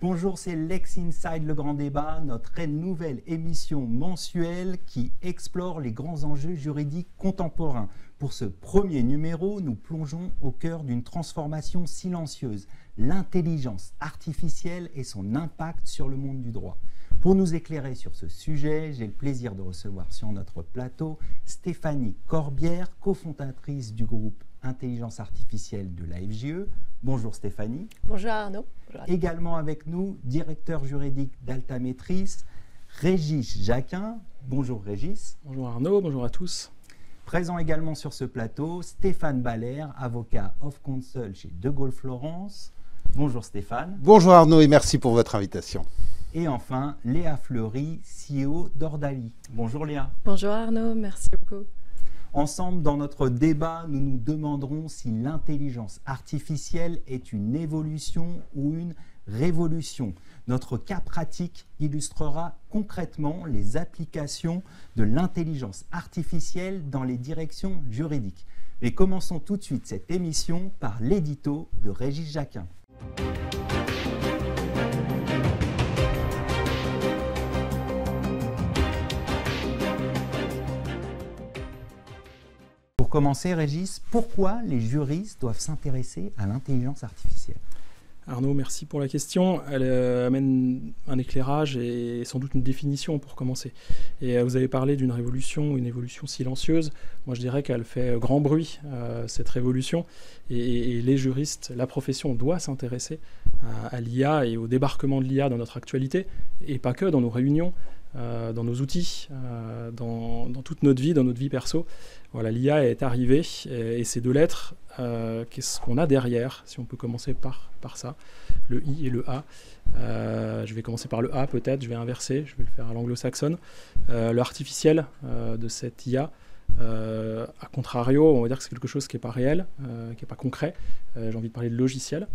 Bonjour, c'est Lex Inside le Grand Débat, notre nouvelle émission mensuelle qui explore les grands enjeux juridiques contemporains. Pour ce premier numéro, nous plongeons au cœur d'une transformation silencieuse, l'intelligence artificielle et son impact sur le monde du droit. Pour nous éclairer sur ce sujet, j'ai le plaisir de recevoir sur notre plateau Stéphanie Corbière, cofondatrice du groupe Intelligence artificielle de la FJE. Bonjour Stéphanie. Bonjour Arnaud. Bonjour. Également avec nous, directeur juridique d'Altamétris, Régis Jacquin. Bonjour Régis. Bonjour Arnaud, bonjour à tous. Présent également sur ce plateau, Stéphane Baller, avocat of counsel chez De Gaulle Florence. Bonjour Stéphane. Bonjour Arnaud et merci pour votre invitation. Et enfin, Léa Fleury, CEO d'Ordali. Bonjour Léa. Bonjour Arnaud, merci beaucoup. Ensemble, dans notre débat, nous nous demanderons si l'intelligence artificielle est une évolution ou une révolution. Notre cas pratique illustrera concrètement les applications de l'intelligence artificielle dans les directions juridiques. Mais commençons tout de suite cette émission par l'édito de Régis Jacquin. Pour commencer, Régis, pourquoi les juristes doivent s'intéresser à l'intelligence artificielle ? Arnaud, merci pour la question. Elle amène un éclairage et sans doute une définition pour commencer. Et vous avez parlé d'une révolution, une évolution silencieuse. Moi, je dirais qu'elle fait grand bruit, cette révolution. Et les juristes, la profession doit s'intéresser à l'IA et au débarquement de l'IA dans notre actualité, et pas que dans nos réunions, dans nos outils, dans toute notre vie, dans notre vie perso. Voilà, l'IA est arrivée et ces deux lettres, qu'est-ce qu'on a derrière, si on peut commencer par ça, le I et le A. Je vais commencer par le A peut-être, je vais inverser, je vais le faire à l'anglo-saxonne. L'artificiel de cette IA, à contrario, on va dire que c'est quelque chose qui n'est pas réel, qui n'est pas concret. J'ai envie de parler de logiciel.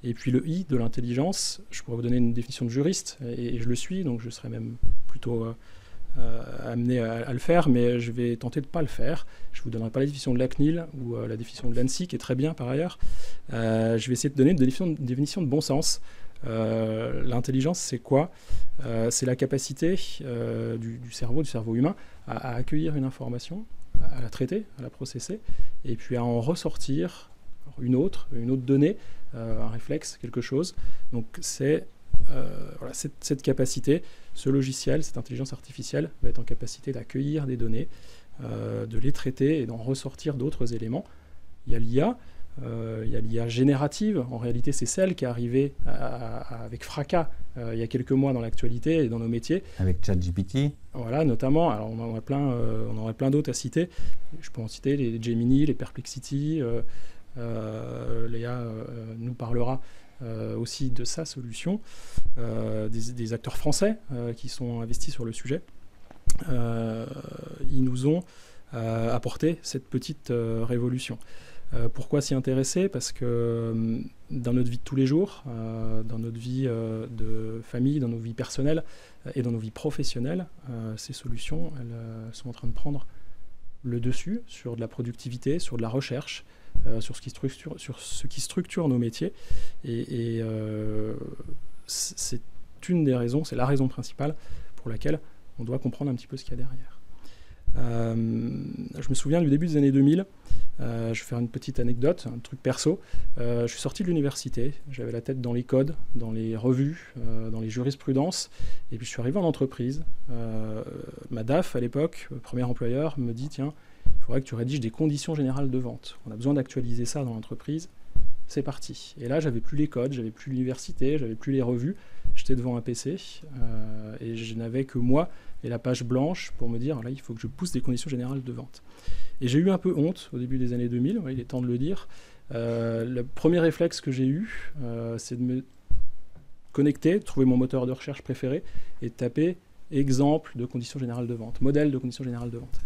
Et puis le I de l'intelligence, je pourrais vous donner une définition de juriste, et je le suis, donc je serais même plutôt amené à le faire, mais je vais tenter de ne pas le faire. Je ne vous donnerai pas la définition de la CNIL ou la définition de l'ANSSI, qui est très bien par ailleurs. Je vais essayer de donner une définition de bon sens. L'intelligence, c'est quoi ? C'est la capacité du cerveau humain à accueillir une information, à la traiter, à la processer, et puis à en ressortir une autre donnée, un réflexe, quelque chose. Donc c'est voilà, cette capacité, ce logiciel, cette intelligence artificielle va être en capacité d'accueillir des données, de les traiter et d'en ressortir d'autres éléments. Il y a l'IA. Il y a l'IA générative, en réalité c'est celle qui est arrivée avec fracas il y a quelques mois dans l'actualité et dans nos métiers. Avec ChatGPT. Voilà, notamment, alors on aurait plein d'autres à citer. Je peux en citer les Gemini, les Perplexity. Léa nous parlera aussi de sa solution. Des acteurs français qui sont investis sur le sujet. Ils nous ont apporté cette petite révolution. Pourquoi s'y intéresser ? Parce que dans notre vie de tous les jours, dans notre vie de famille, dans nos vies personnelles et dans nos vies professionnelles, ces solutions elles sont en train de prendre le dessus sur de la productivité, sur de la recherche, sur ce qui structure nos métiers. Et c'est une des raisons, c'est la raison principale pour laquelle on doit comprendre un petit peu ce qu'il y a derrière. Je me souviens du début des années 2000, je vais faire une petite anecdote, un truc perso. Je suis sorti de l'université, j'avais la tête dans les codes, dans les revues, dans les jurisprudences, et puis je suis arrivé en entreprise. Ma DAF à l'époque, premier employeur, me dit tiens, il faudrait que tu rédiges des conditions générales de vente. On a besoin d'actualiser ça dans l'entreprise. C'est parti. Et là, j'avais plus les codes, j'avais plus l'université, j'avais plus les revues. J'étais devant un PC et je n'avais que moi et la page blanche pour me dire là, il faut que je pousse des conditions générales de vente. Et j'ai eu un peu honte au début des années 2000, il est temps de le dire. Le premier réflexe que j'ai eu, c'est de me connecter, de trouver mon moteur de recherche préféré et de taper exemple de conditions générales de vente, modèle de conditions générales de vente.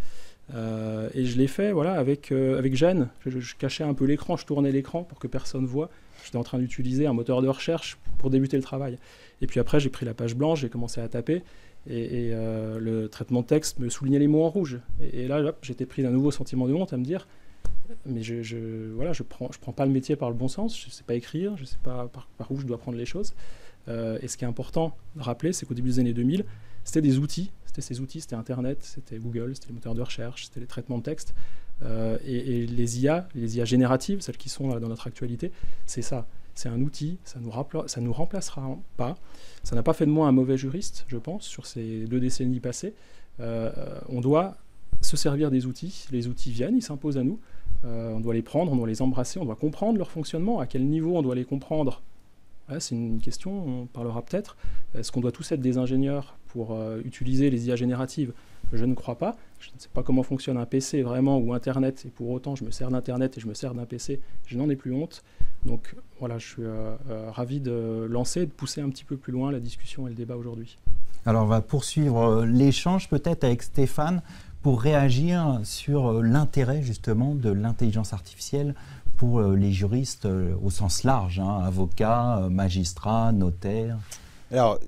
Et je l'ai fait voilà, avec Jeanne. Je cachais un peu l'écran, je tournais l'écran pour que personne ne voie. J'étais en train d'utiliser un moteur de recherche pour débuter le travail. Et puis après, j'ai pris la page blanche, j'ai commencé à taper. Et le traitement de texte me soulignait les mots en rouge. Et là, hop, j'étais pris d'un nouveau sentiment de honte à me dire mais je prends pas le métier par le bon sens, je ne sais pas écrire, je ne sais pas par où je dois prendre les choses. Et ce qui est important de rappeler, c'est qu'au début des années 2000, c'était des outils. C'était Internet, c'était Google, c'était les moteurs de recherche, c'était les traitements de texte. Et les IA génératives, celles qui sont dans notre actualité, c'est ça. C'est un outil, ça nous remplacera pas. Ça n'a pas fait de moi un mauvais juriste, je pense, sur ces 2 décennies passées. On doit se servir des outils. Les outils viennent, ils s'imposent à nous. On doit les prendre, on doit les embrasser, on doit comprendre leur fonctionnement. À quel niveau on doit les comprendre ? C'est une question, on parlera peut-être. Est-ce qu'on doit tous être des ingénieurs pour utiliser les IA génératives ? Je ne crois pas. Je ne sais pas comment fonctionne un PC vraiment ou Internet, et pour autant je me sers d'Internet et je me sers d'un PC. Je n'en ai plus honte. Donc voilà, je suis ravi de lancer, de pousser un petit peu plus loin la discussion et le débat aujourd'hui. Alors on va poursuivre l'échange peut-être avec Stéphane pour réagir sur l'intérêt justement de l'intelligence artificielle pour les juristes au sens large, avocats, magistrats, notaires. Alors,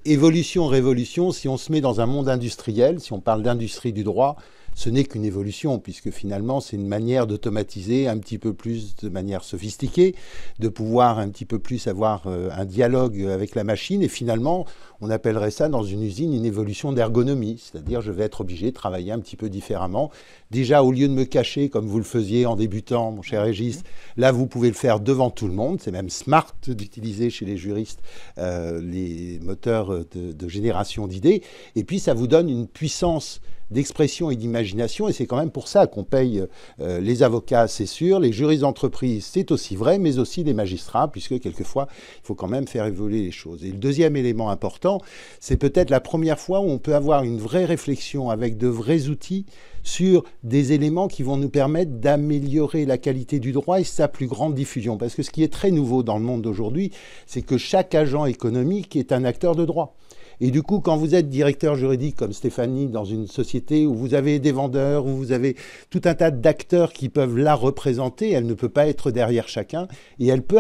évolution, révolution, si on se met dans un monde industriel, si on parle d'industrie du droit, ce n'est qu'une évolution, puisque finalement, c'est une manière d'automatiser un petit peu plus de manière sophistiquée, de pouvoir un petit peu plus avoir un dialogue avec la machine. Et finalement, on appellerait ça dans une usine une évolution d'ergonomie, c'est-à-dire je vais être obligé de travailler un petit peu différemment. Déjà, au lieu de me cacher comme vous le faisiez en débutant, mon cher Régis, là, vous pouvez le faire devant tout le monde. C'est même smart d'utiliser chez les juristes les moteurs de génération d'idées. Et puis, ça vous donne une puissance d'expression et d'imagination, et c'est quand même pour ça qu'on paye les avocats, c'est sûr, les juristes d'entreprise, c'est aussi vrai, mais aussi les magistrats, puisque quelquefois, il faut quand même faire évoluer les choses. Et le deuxième élément important, c'est peut-être la première fois où on peut avoir une vraie réflexion avec de vrais outils sur des éléments qui vont nous permettre d'améliorer la qualité du droit et sa plus grande diffusion. Parce que ce qui est très nouveau dans le monde d'aujourd'hui, c'est que chaque agent économique est un acteur de droit. Et du coup, quand vous êtes directeur juridique comme Stéphanie dans une société où vous avez des vendeurs, où vous avez tout un tas d'acteurs qui peuvent la représenter, elle ne peut pas être derrière chacun et elle peut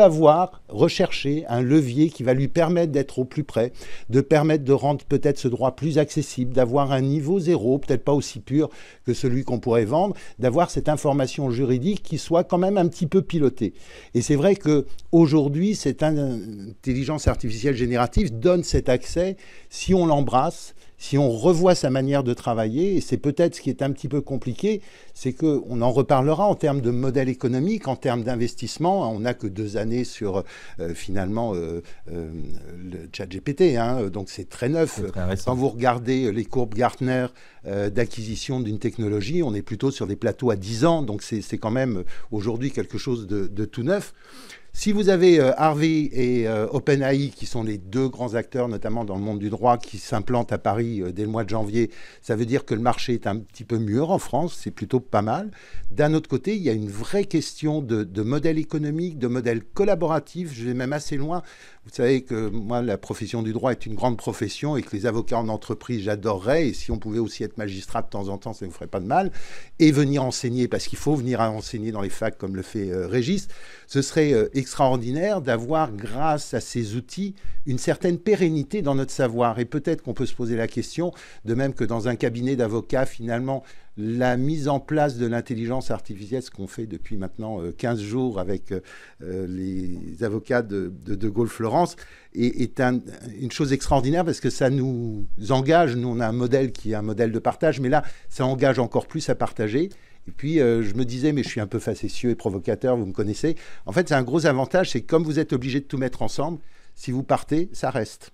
rechercher un levier qui va lui permettre d'être au plus près, de permettre de rendre peut-être ce droit plus accessible, d'avoir un niveau zéro, peut-être pas aussi pur que celui qu'on pourrait vendre, d'avoir cette information juridique qui soit quand même un petit peu pilotée. Et c'est vrai qu'aujourd'hui, cette intelligence artificielle générative donne cet accès si on l'embrasse, si on revoit sa manière de travailler, et c'est peut-être ce qui est un petit peu compliqué, c'est qu'on en reparlera en termes de modèle économique, en termes d'investissement. On n'a que 2 années sur finalement le ChatGPT, donc c'est très neuf. C'est très récent. Quand vous regardez les courbes Gartner d'acquisition d'une technologie, on est plutôt sur des plateaux à 10 ans, donc c'est quand même aujourd'hui quelque chose de tout neuf. Si vous avez Harvey et OpenAI, qui sont les 2 grands acteurs, notamment dans le monde du droit, qui s'implantent à Paris dès le mois de janvier, ça veut dire que le marché est un petit peu mûr en France, c'est plutôt pas mal. D'un autre côté, il y a une vraie question de modèle économique, de modèle collaboratif, je vais même assez loin. Vous savez que moi, la profession du droit est une grande profession et que les avocats en entreprise, j'adorerais. Et si on pouvait aussi être magistrat de temps en temps, ça ne vous ferait pas de mal. Et venir enseigner, parce qu'il faut venir enseigner dans les facs comme le fait Régis, ce serait extraordinaire d'avoir, grâce à ces outils, une certaine pérennité dans notre savoir. Et peut-être qu'on peut se poser la question, de même que dans un cabinet d'avocats, finalement, la mise en place de l'intelligence artificielle, ce qu'on fait depuis maintenant 15 jours avec les avocats de Gaulle-Florence, est une chose extraordinaire parce que ça nous engage. Nous, on a un modèle qui est un modèle de partage, mais là, ça engage encore plus à partager. Et puis, je me disais, mais je suis un peu facétieux et provocateur, vous me connaissez. En fait, c'est un gros avantage, c'est que comme vous êtes obligé de tout mettre ensemble, si vous partez, ça reste.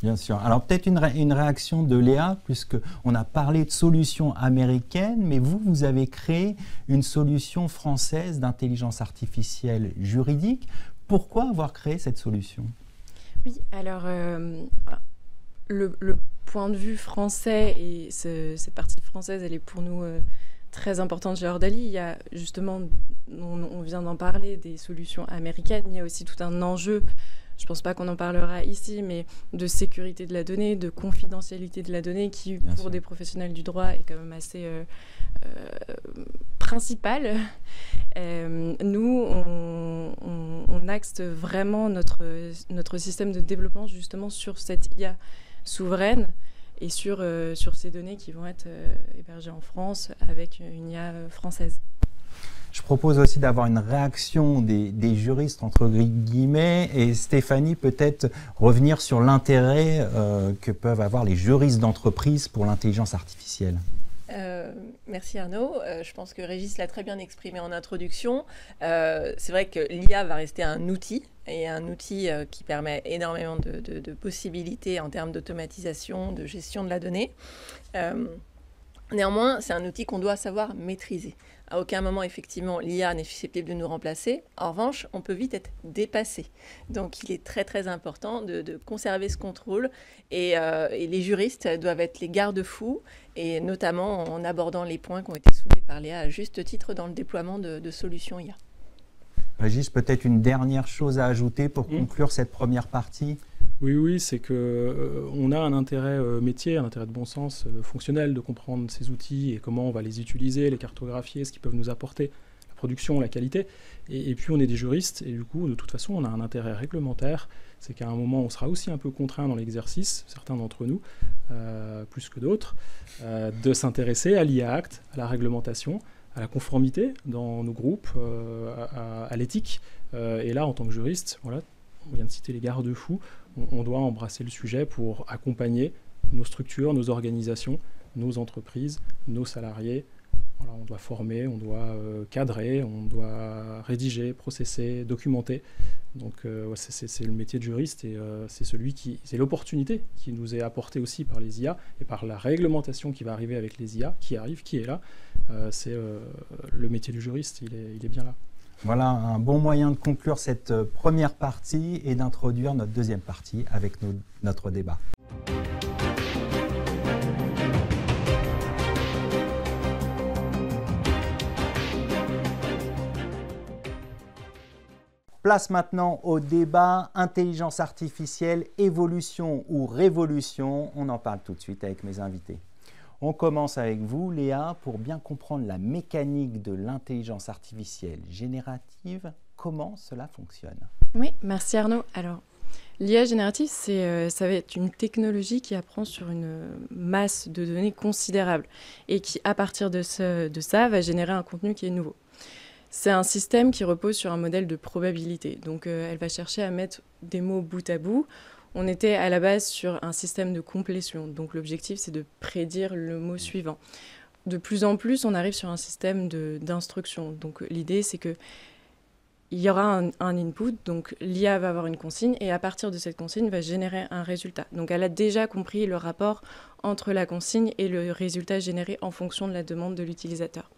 Bien sûr. Alors peut-être une réaction de Léa, puisqu'on a parlé de solutions américaines, mais vous avez créé une solution française d'intelligence artificielle juridique. Pourquoi avoir créé cette solution ? Oui, alors le point de vue français, et cette partie française, elle est pour nous très importante chez Ordalie. Il y a justement, on vient d'en parler, des solutions américaines, il y a aussi tout un enjeu. Je ne pense pas qu'on en parlera ici, mais de sécurité de la donnée, de confidentialité de la donnée, qui, Bien pour sûr. des professionnels du droit, est quand même assez principal. Nous, on axe vraiment notre système de développement justement sur cette IA souveraine et sur ces données qui vont être hébergées en France avec une IA française. Je propose aussi d'avoir une réaction des juristes, entre guillemets, et Stéphanie, peut-être revenir sur l'intérêt que peuvent avoir les juristes d'entreprise pour l'intelligence artificielle. Merci Arnaud. Je pense que Régis l'a très bien exprimé en introduction. C'est vrai que l'IA va rester un outil, et un outil qui permet énormément de possibilités en termes d'automatisation, de gestion de la donnée. Néanmoins, c'est un outil qu'on doit savoir maîtriser. À aucun moment, effectivement, l'IA n'est susceptible de nous remplacer. En revanche, on peut vite être dépassé. Donc, il est très, très important de conserver ce contrôle. Et les juristes doivent être les garde-fous, et notamment en abordant les points qui ont été soulevés par Léa à juste titre dans le déploiement de solutions IA. Régis, peut-être une dernière chose à ajouter pour conclure cette première partie? Oui, c'est qu'on a un intérêt métier, un intérêt de bon sens fonctionnel de comprendre ces outils et comment on va les utiliser, les cartographier, ce qu'ils peuvent nous apporter, la production, la qualité. Et puis on est des juristes et du coup, de toute façon, on a un intérêt réglementaire. C'est qu'à un moment, on sera aussi un peu contraint dans l'exercice, certains d'entre nous, plus que d'autres, de s'intéresser à l'IA Act, à la réglementation, à la conformité dans nos groupes, à l'éthique. Et là, en tant que juriste, voilà, on vient de citer les garde-fous, on doit embrasser le sujet pour accompagner nos structures, nos organisations, nos entreprises, nos salariés. Voilà, on doit former, on doit cadrer, on doit rédiger, processer, documenter. Donc c'est le métier de juriste et c'est l'opportunité qui nous est apportée aussi par les IA et par la réglementation qui va arriver avec les IA, qui arrive, qui est là. C'est le métier du juriste, il est bien là. Voilà un bon moyen de conclure cette première partie et d'introduire notre deuxième partie avec notre débat. Place maintenant au débat intelligence artificielle, évolution ou révolution. On en parle tout de suite avec mes invités. On commence avec vous, Léa, pour bien comprendre la mécanique de l'intelligence artificielle générative. Comment cela fonctionne? Oui, merci Arnaud. Alors, l'IA générative, ça va être une technologie qui apprend sur une masse de données considérable et qui, à partir de ça, va générer un contenu qui est nouveau. C'est un système qui repose sur un modèle de probabilité. Donc, elle va chercher à mettre des mots bout à bout. On était à la base sur un système de complétion. Donc, l'objectif, c'est de prédire le mot suivant. De plus en plus, on arrive sur un système d'instruction. Donc, l'idée, c'est qu'il y aura un input. Donc, l'IA va avoir une consigne et à partir de cette consigne, va générer un résultat. Donc, elle a déjà compris le rapport entre la consigne et le résultat généré en fonction de la demande de l'utilisateur.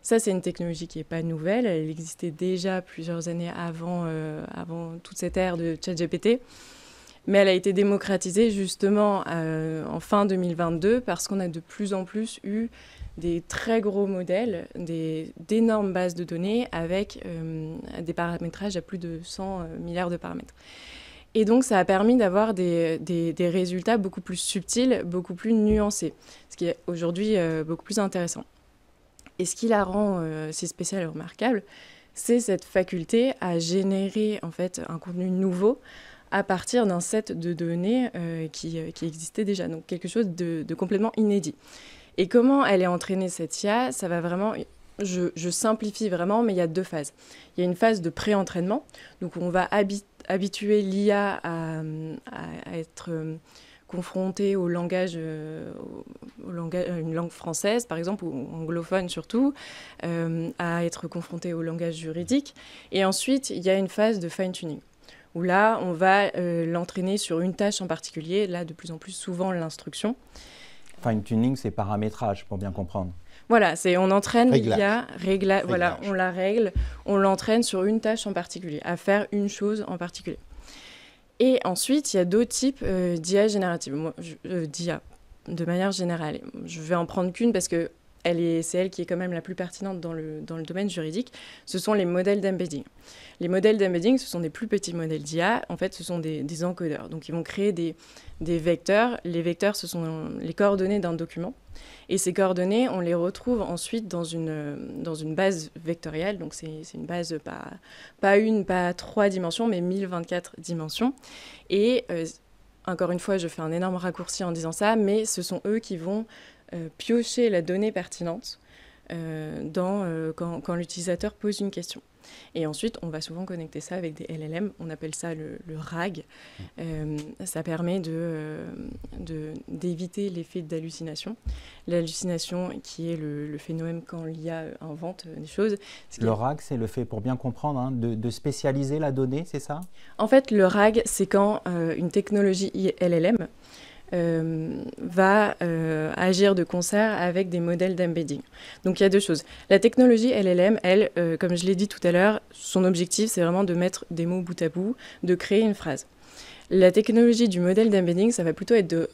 Ça, c'est une technologie qui n'est pas nouvelle. Elle existait déjà plusieurs années avant toute cette ère de ChatGPT. Mais elle a été démocratisée justement en fin 2022 parce qu'on a de plus en plus eu des très gros modèles, d'énormes bases de données avec des paramétrages à plus de 100 milliards de paramètres. Et donc, ça a permis d'avoir des résultats beaucoup plus subtils, beaucoup plus nuancés, ce qui est aujourd'hui beaucoup plus intéressant. Et ce qui la rend si spéciale et remarquable, c'est cette faculté à générer en fait un contenu nouveau à partir d'un set de données qui existait déjà, donc quelque chose de complètement inédit. Et comment elle est entraînée, cette IA, ça va vraiment... Je simplifie vraiment, mais il y a deux phases. Il y a une phase de pré-entraînement, donc on va habituer l'IA à être confrontée au langage, une langue française, par exemple, ou anglophone surtout, à être confrontée au langage juridique. Et ensuite, il y a une phase de fine-tuning, où là, on va l'entraîner sur une tâche en particulier, là, de plus en plus souvent, l'instruction. Fine-tuning, c'est paramétrage, pour bien comprendre. Voilà, on entraîne l'IA, voilà, on la règle, on l'entraîne sur une tâche en particulier, à faire une chose en particulier. Et ensuite, il y a d'autres types d'IA générative, d'IA, de manière générale. Je vais en prendre qu'une parce que c'est elle qui est quand même la plus pertinente dans le domaine juridique. Ce sont les modèles d'embedding. Les modèles d'embedding, ce sont des plus petits modèles d'IA. En fait, ce sont des encodeurs. Donc, ils vont créer des vecteurs. Les vecteurs, ce sont les coordonnées d'un document. Et ces coordonnées, on les retrouve ensuite dans une base vectorielle. Donc, c'est une base pas 3 dimensions, mais 1024 dimensions. Et encore une fois, je fais un énorme raccourci en disant ça, mais ce sont eux qui vont piocher la donnée pertinente quand l'utilisateur pose une question. Et ensuite, on va souvent connecter ça avec des LLM. On appelle ça le RAG. Ça permet d'éviter l'effet d'hallucination. L'hallucination qui est le phénomène quand l'IA invente des choses. Le RAG, c'est le fait, pour bien comprendre, hein, de spécialiser la donnée, c'est ça? En fait, le RAG, c'est quand une technologie LLM va agir de concert avec des modèles d'embedding. Donc il y a deux choses. La technologie LLM, elle, comme je l'ai dit tout à l'heure, son objectif, c'est vraiment de mettre des mots bout à bout, de créer une phrase. La technologie du modèle d'embedding, ça va plutôt être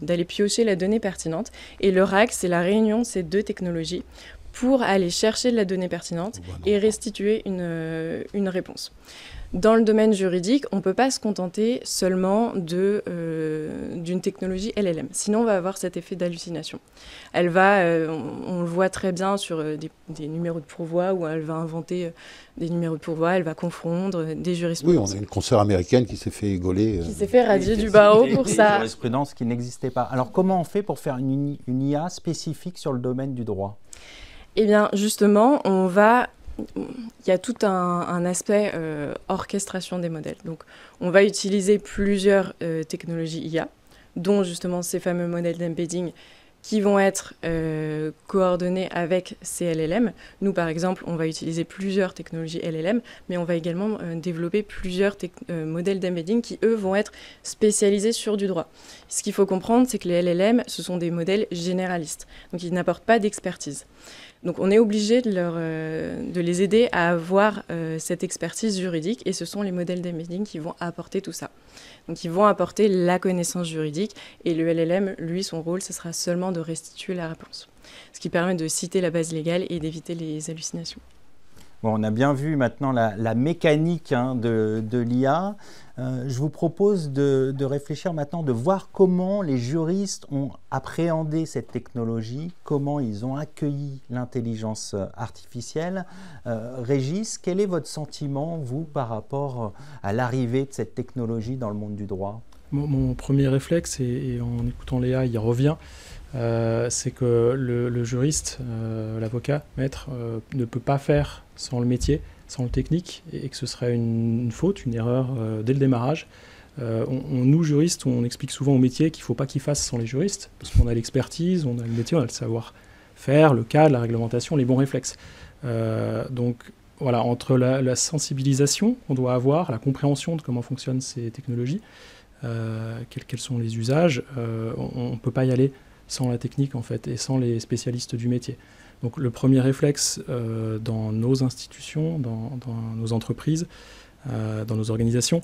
d'aller piocher la donnée pertinente. Et le RAG, c'est la réunion de ces deux technologies pour aller chercher de la donnée pertinente et restituer une réponse. Dans le domaine juridique, on ne peut pas se contenter seulement d'une technologie LLM. Sinon, on va avoir cet effet d'hallucination. Elle va, on le voit très bien sur des numéros de pourvoi, où elle va inventer des numéros de pourvoi, elle va confondre des jurisprudences. Oui, on a une consoeur américaine qui s'est fait gauler. Qui s'est fait radier du barreau pour ça. Une jurisprudence qui n'existait pas. Alors, comment on fait pour faire une IA spécifique sur le domaine du droit? Eh bien, justement, il y a tout un aspect orchestration des modèles. Donc, on va utiliser plusieurs technologies IA, dont justement ces fameux modèles d'embedding qui vont être coordonnés avec ces LLM. Nous, par exemple, on va utiliser plusieurs technologies LLM, mais on va également développer plusieurs modèles d'embedding qui, eux, vont être spécialisés sur du droit. Ce qu'il faut comprendre, c'est que les LLM, ce sont des modèles généralistes, donc ils n'apportent pas d'expertise. Donc on est obligé de les aider à avoir cette expertise juridique, et ce sont les modèles d'embedding qui vont apporter tout ça. Donc ils vont apporter la connaissance juridique, et le LLM, lui, son rôle, ce sera seulement de restituer la réponse. Ce qui permet de citer la base légale et d'éviter les hallucinations. Bon, on a bien vu maintenant la mécanique de l'IA. Je vous propose de réfléchir maintenant, de voir comment les juristes ont appréhendé cette technologie, comment ils ont accueilli l'intelligence artificielle. Régis, quel est votre sentiment, vous, par rapport à l'arrivée de cette technologie dans le monde du droit? Mon premier réflexe, et en écoutant Léa, il revient, c'est que le juriste, l'avocat, maître, ne peut pas faire sans le métier, sans le technique, et que ce serait une faute, une erreur dès le démarrage. Nous, juristes, on explique souvent au métier qu'il ne faut pas qu'il fasse sans les juristes, parce qu'on a l'expertise, on a le métier, on a le savoir-faire, le cadre, la réglementation, les bons réflexes. Donc voilà, entre la sensibilisation qu'on doit avoir, la compréhension de comment fonctionnent ces technologies, quels sont les usages, on ne peut pas y aller sans la technique en fait, et sans les spécialistes du métier. Donc le premier réflexe dans nos institutions, dans nos entreprises, dans nos organisations,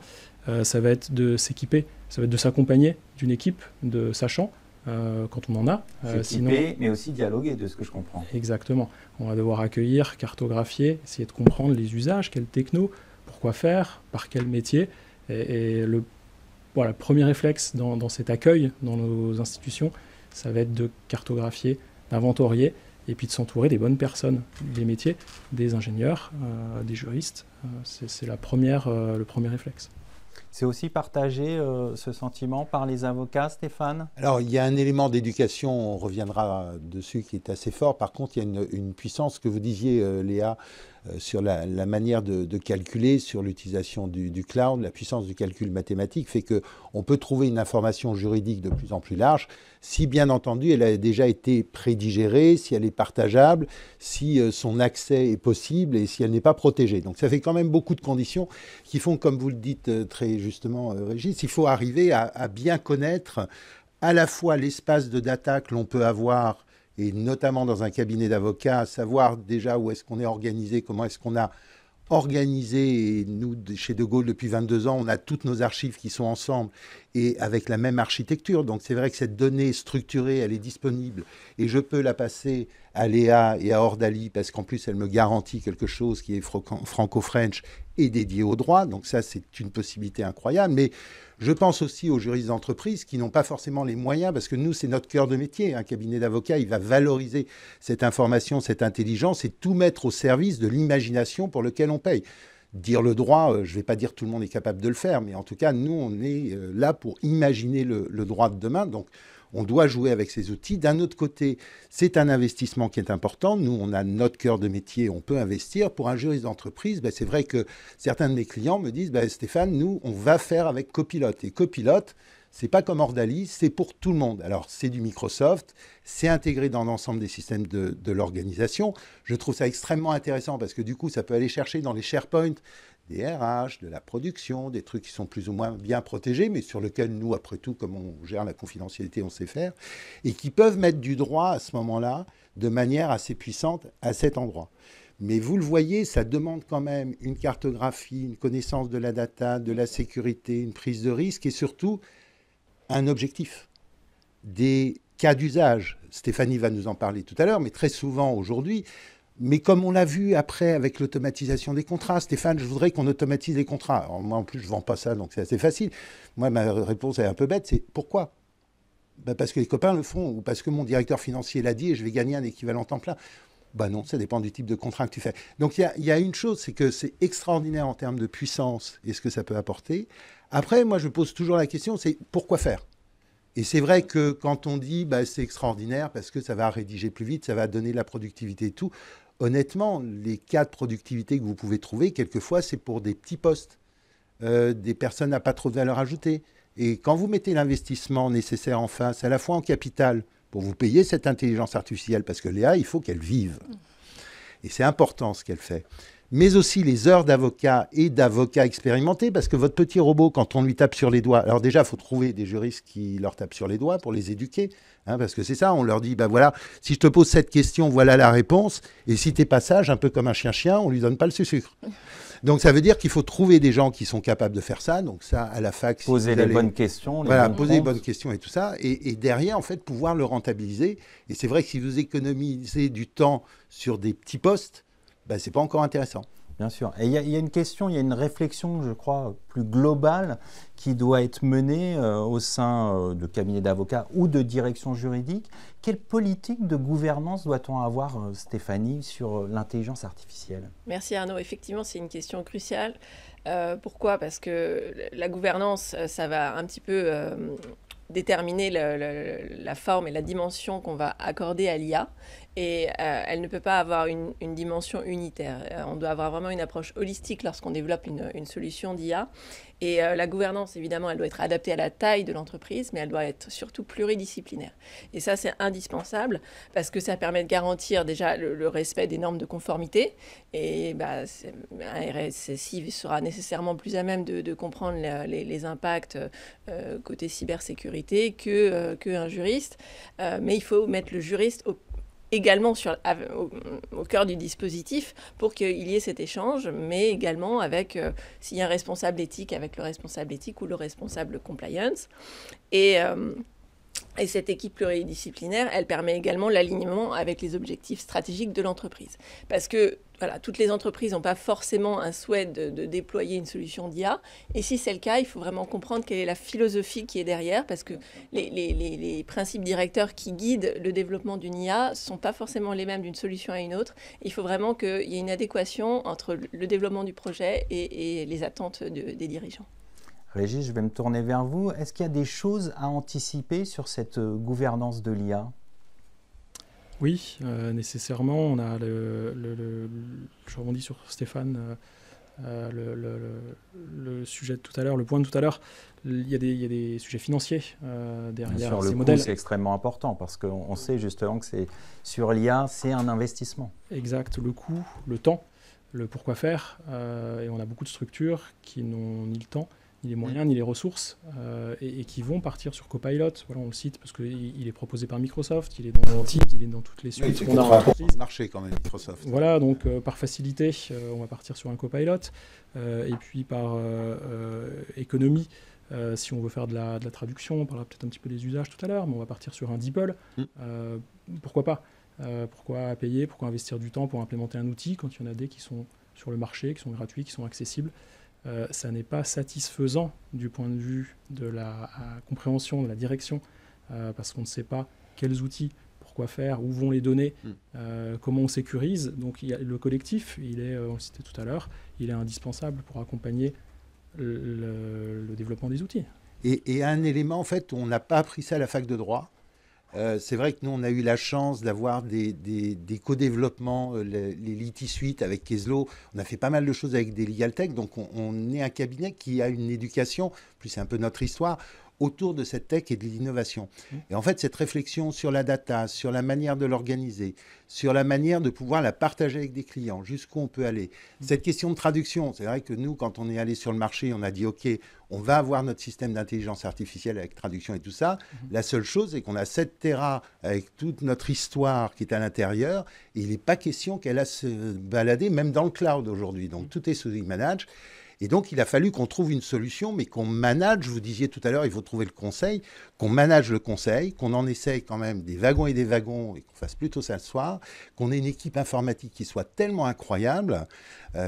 ça va être de s'équiper, ça va être de s'accompagner d'une équipe de sachants quand on en a. Sinon, mais aussi dialoguer, de ce que je comprends. Exactement. On va devoir accueillir, cartographier, essayer de comprendre les usages, quelle techno, pourquoi faire, par quel métier. Et le premier réflexe dans cet accueil dans nos institutions, ça va être de cartographier, d'inventorier, et puis de s'entourer des bonnes personnes, des métiers, des ingénieurs, des juristes. C'est le premier réflexe. C'est aussi partagé ce sentiment par les avocats, Stéphane? Alors, il y a un élément d'éducation, on reviendra dessus, qui est assez fort. Par contre, il y a une puissance que vous disiez, Léa, sur la manière de calculer, sur l'utilisation du cloud. La puissance du calcul mathématique fait qu'on peut trouver une information juridique de plus en plus large si, bien entendu, elle a déjà été prédigérée, si elle est partageable, si son accès est possible et si elle n'est pas protégée. Donc ça fait quand même beaucoup de conditions qui font, comme vous le dites très justement, Régis, il faut arriver à bien connaître à la fois l'espace de data que l'on peut avoir, et notamment dans un cabinet d'avocats, savoir déjà où est-ce qu'on est organisé, comment est-ce qu'on a organisé. Et nous, chez De Gaulle, depuis 22 ans, on a toutes nos archives qui sont ensemble et avec la même architecture. Donc c'est vrai que cette donnée structurée, elle est disponible et je peux la passer à Léa et à Ordalie parce qu'en plus, elle me garantit quelque chose qui est franco-french et dédié au droit. Donc ça, c'est une possibilité incroyable. Mais je pense aussi aux juristes d'entreprise qui n'ont pas forcément les moyens, parce que nous, c'est notre cœur de métier. Un cabinet d'avocats, il va valoriser cette information, cette intelligence et tout mettre au service de l'imagination pour lequel on paye. dire le droit, je ne vais pas dire que tout le monde est capable de le faire, mais en tout cas, nous, on est là pour imaginer le droit de demain. Donc, on doit jouer avec ces outils. D'un autre côté, c'est un investissement qui est important. Nous, on a notre cœur de métier, on peut investir. Pour un juriste d'entreprise, c'est vrai que certains de mes clients me disent Stéphane, nous, on va faire avec Copilot. Et Copilot, c'est pas comme Ordalie, c'est pour tout le monde. Alors, c'est du Microsoft, c'est intégré dans l'ensemble des systèmes de l'organisation. Je trouve ça extrêmement intéressant parce que du coup, ça peut aller chercher dans les SharePoint des RH, de la production, des trucs qui sont plus ou moins bien protégés, mais sur lesquels nous, après tout, comme on gère la confidentialité, on sait faire, et qui peuvent mettre du droit à ce moment-là de manière assez puissante à cet endroit. Mais vous le voyez, ça demande quand même une cartographie, une connaissance de la data, de la sécurité, une prise de risque et surtout un objectif, des cas d'usage. Stéphanie va nous en parler tout à l'heure, mais très souvent aujourd'hui, mais comme on l'a vu après avec l'automatisation des contrats, Stéphane, je voudrais qu'on automatise les contrats. Alors moi, en plus, je ne vends pas ça, donc c'est assez facile. Moi, ma réponse est un peu bête, c'est pourquoi ? Parce que les copains le font, ou parce que mon directeur financier l'a dit et je vais gagner un équivalent temps plein. Non, ça dépend du type de contrat que tu fais. Donc il y a une chose, c'est que c'est extraordinaire en termes de puissance et ce que ça peut apporter. Après, moi, je pose toujours la question, c'est pourquoi faire ? Et c'est vrai que quand on dit c'est extraordinaire parce que ça va rédiger plus vite, ça va donner de la productivité et tout, honnêtement, les cas de productivité que vous pouvez trouver, quelquefois, c'est pour des petits postes, des personnes à pas trop de valeur ajoutée. Et quand vous mettez l'investissement nécessaire en face, à la fois en capital, pour vous payer cette intelligence artificielle, parce que Léa, il faut qu'elle vive. Et c'est important ce qu'elle fait. Mais aussi les heures d'avocat et d'avocats expérimentés, parce que votre petit robot, quand on lui tape sur les doigts, alors déjà, il faut trouver des juristes qui leur tapent sur les doigts pour les éduquer, parce que c'est ça, on leur dit, voilà, si je te pose cette question, voilà la réponse, et si t'es pas sage, un peu comme un chien-chien, on lui donne pas le sucre. Donc ça veut dire qu'il faut trouver des gens qui sont capables de faire ça, donc ça, à la fac... Poser les bonnes questions. Voilà, poser les bonnes questions et tout ça, et derrière, en fait, pouvoir le rentabiliser. Et c'est vrai que si vous économisez du temps sur des petits postes, c'est pas encore intéressant. Bien sûr. Et il y a une question, il y a une réflexion, je crois, plus globale qui doit être menée au sein de cabinets d'avocats ou de direction juridique. Quelle politique de gouvernance doit-on avoir, Stéphanie, sur l'intelligence artificielle ? Merci Arnaud. Effectivement, c'est une question cruciale. Pourquoi ? Parce que la gouvernance, ça va un petit peu déterminer la forme et la dimension qu'on va accorder à l'IA. Et elle ne peut pas avoir une dimension unitaire. On doit avoir vraiment une approche holistique lorsqu'on développe une solution d'IA. Et la gouvernance, évidemment, elle doit être adaptée à la taille de l'entreprise, mais elle doit être surtout pluridisciplinaire. Et ça, c'est indispensable parce que ça permet de garantir déjà le respect des normes de conformité. Et un RSSI sera nécessairement plus à même de comprendre les impacts côté cybersécurité qu'un juriste. Mais il faut mettre le juriste également au cœur du dispositif pour qu'il y ait cet échange, mais également avec, s'il y a un responsable éthique, avec le responsable éthique ou le responsable compliance. Et cette équipe pluridisciplinaire, elle permet également l'alignement avec les objectifs stratégiques de l'entreprise. Parce que toutes les entreprises n'ont pas forcément un souhait de déployer une solution d'IA. Et si c'est le cas, il faut vraiment comprendre quelle est la philosophie qui est derrière, parce que les principes directeurs qui guident le développement d'une IA ne sont pas forcément les mêmes d'une solution à une autre. Il faut vraiment qu'il y ait une adéquation entre le développement du projet et les attentes des dirigeants. Régis, je vais me tourner vers vous. Est-ce qu'il y a des choses à anticiper sur cette gouvernance de l'IA ? Oui, nécessairement. On a je rebondis sur Stéphane, le sujet de tout à l'heure, le point de tout à l'heure. Il y a des sujets financiers derrière Bien sûr, ces le modèles. coût, c'est extrêmement important parce qu'on sait justement que sur l'IA, c'est un investissement. Exact, le coût, le temps, le pourquoi faire. Et on a beaucoup de structures qui n'ont ni le temps, ni les moyens, ni les ressources, et qui vont partir sur Copilot. Voilà, on le cite parce qu'il est proposé par Microsoft, il est dans Teams, il est dans toutes les suites qu'on a en entreprise. Marché quand même, Microsoft. Voilà, donc par facilité, on va partir sur un Copilot, et puis par économie, si on veut faire de la traduction, on parlera peut-être un petit peu des usages tout à l'heure, mais on va partir sur un DeepL. Pourquoi pas ? Pourquoi payer ? Pourquoi investir du temps pour implémenter un outil quand il y en a des qui sont sur le marché, qui sont gratuits, qui sont accessibles ? Ça n'est pas satisfaisant du point de vue de la compréhension, de la direction, parce qu'on ne sait pas quels outils, pour pourquoi faire, où vont les données, comment on sécurise. Donc le collectif, on le citait tout à l'heure, il est indispensable pour accompagner le développement des outils. Et un élément, en fait, on n'a pas appris ça à la fac de droit. C'est vrai que nous, on a eu la chance d'avoir des co-développements, les Liti Suite avec Keslo. On a fait pas mal de choses avec des Legal Tech. Donc, on est un cabinet qui a une éducation, plus c'est un peu notre histoire, autour de cette tech et de l'innovation. Et en fait, cette réflexion sur la data, sur la manière de l'organiser, sur la manière de pouvoir la partager avec des clients, jusqu'où on peut aller. Cette question de traduction, c'est vrai que nous, quand on est allé sur le marché, on a dit, OK, on va avoir notre système d'intelligence artificielle avec traduction et tout ça. La seule chose, c'est qu'on a 7 Tera avec toute notre histoire qui est à l'intérieur, et il n'est pas question qu'elle a se balader, même dans le cloud aujourd'hui. Donc, tout est sous e-manage. Et donc, il a fallu qu'on trouve une solution, mais qu'on manage. Vous disiez tout à l'heure, il faut trouver le conseil, qu'on manage le conseil, qu'on en essaye quand même des wagons et qu'on fasse plutôt ça le soir, qu'on ait une équipe informatique qui soit tellement incroyable,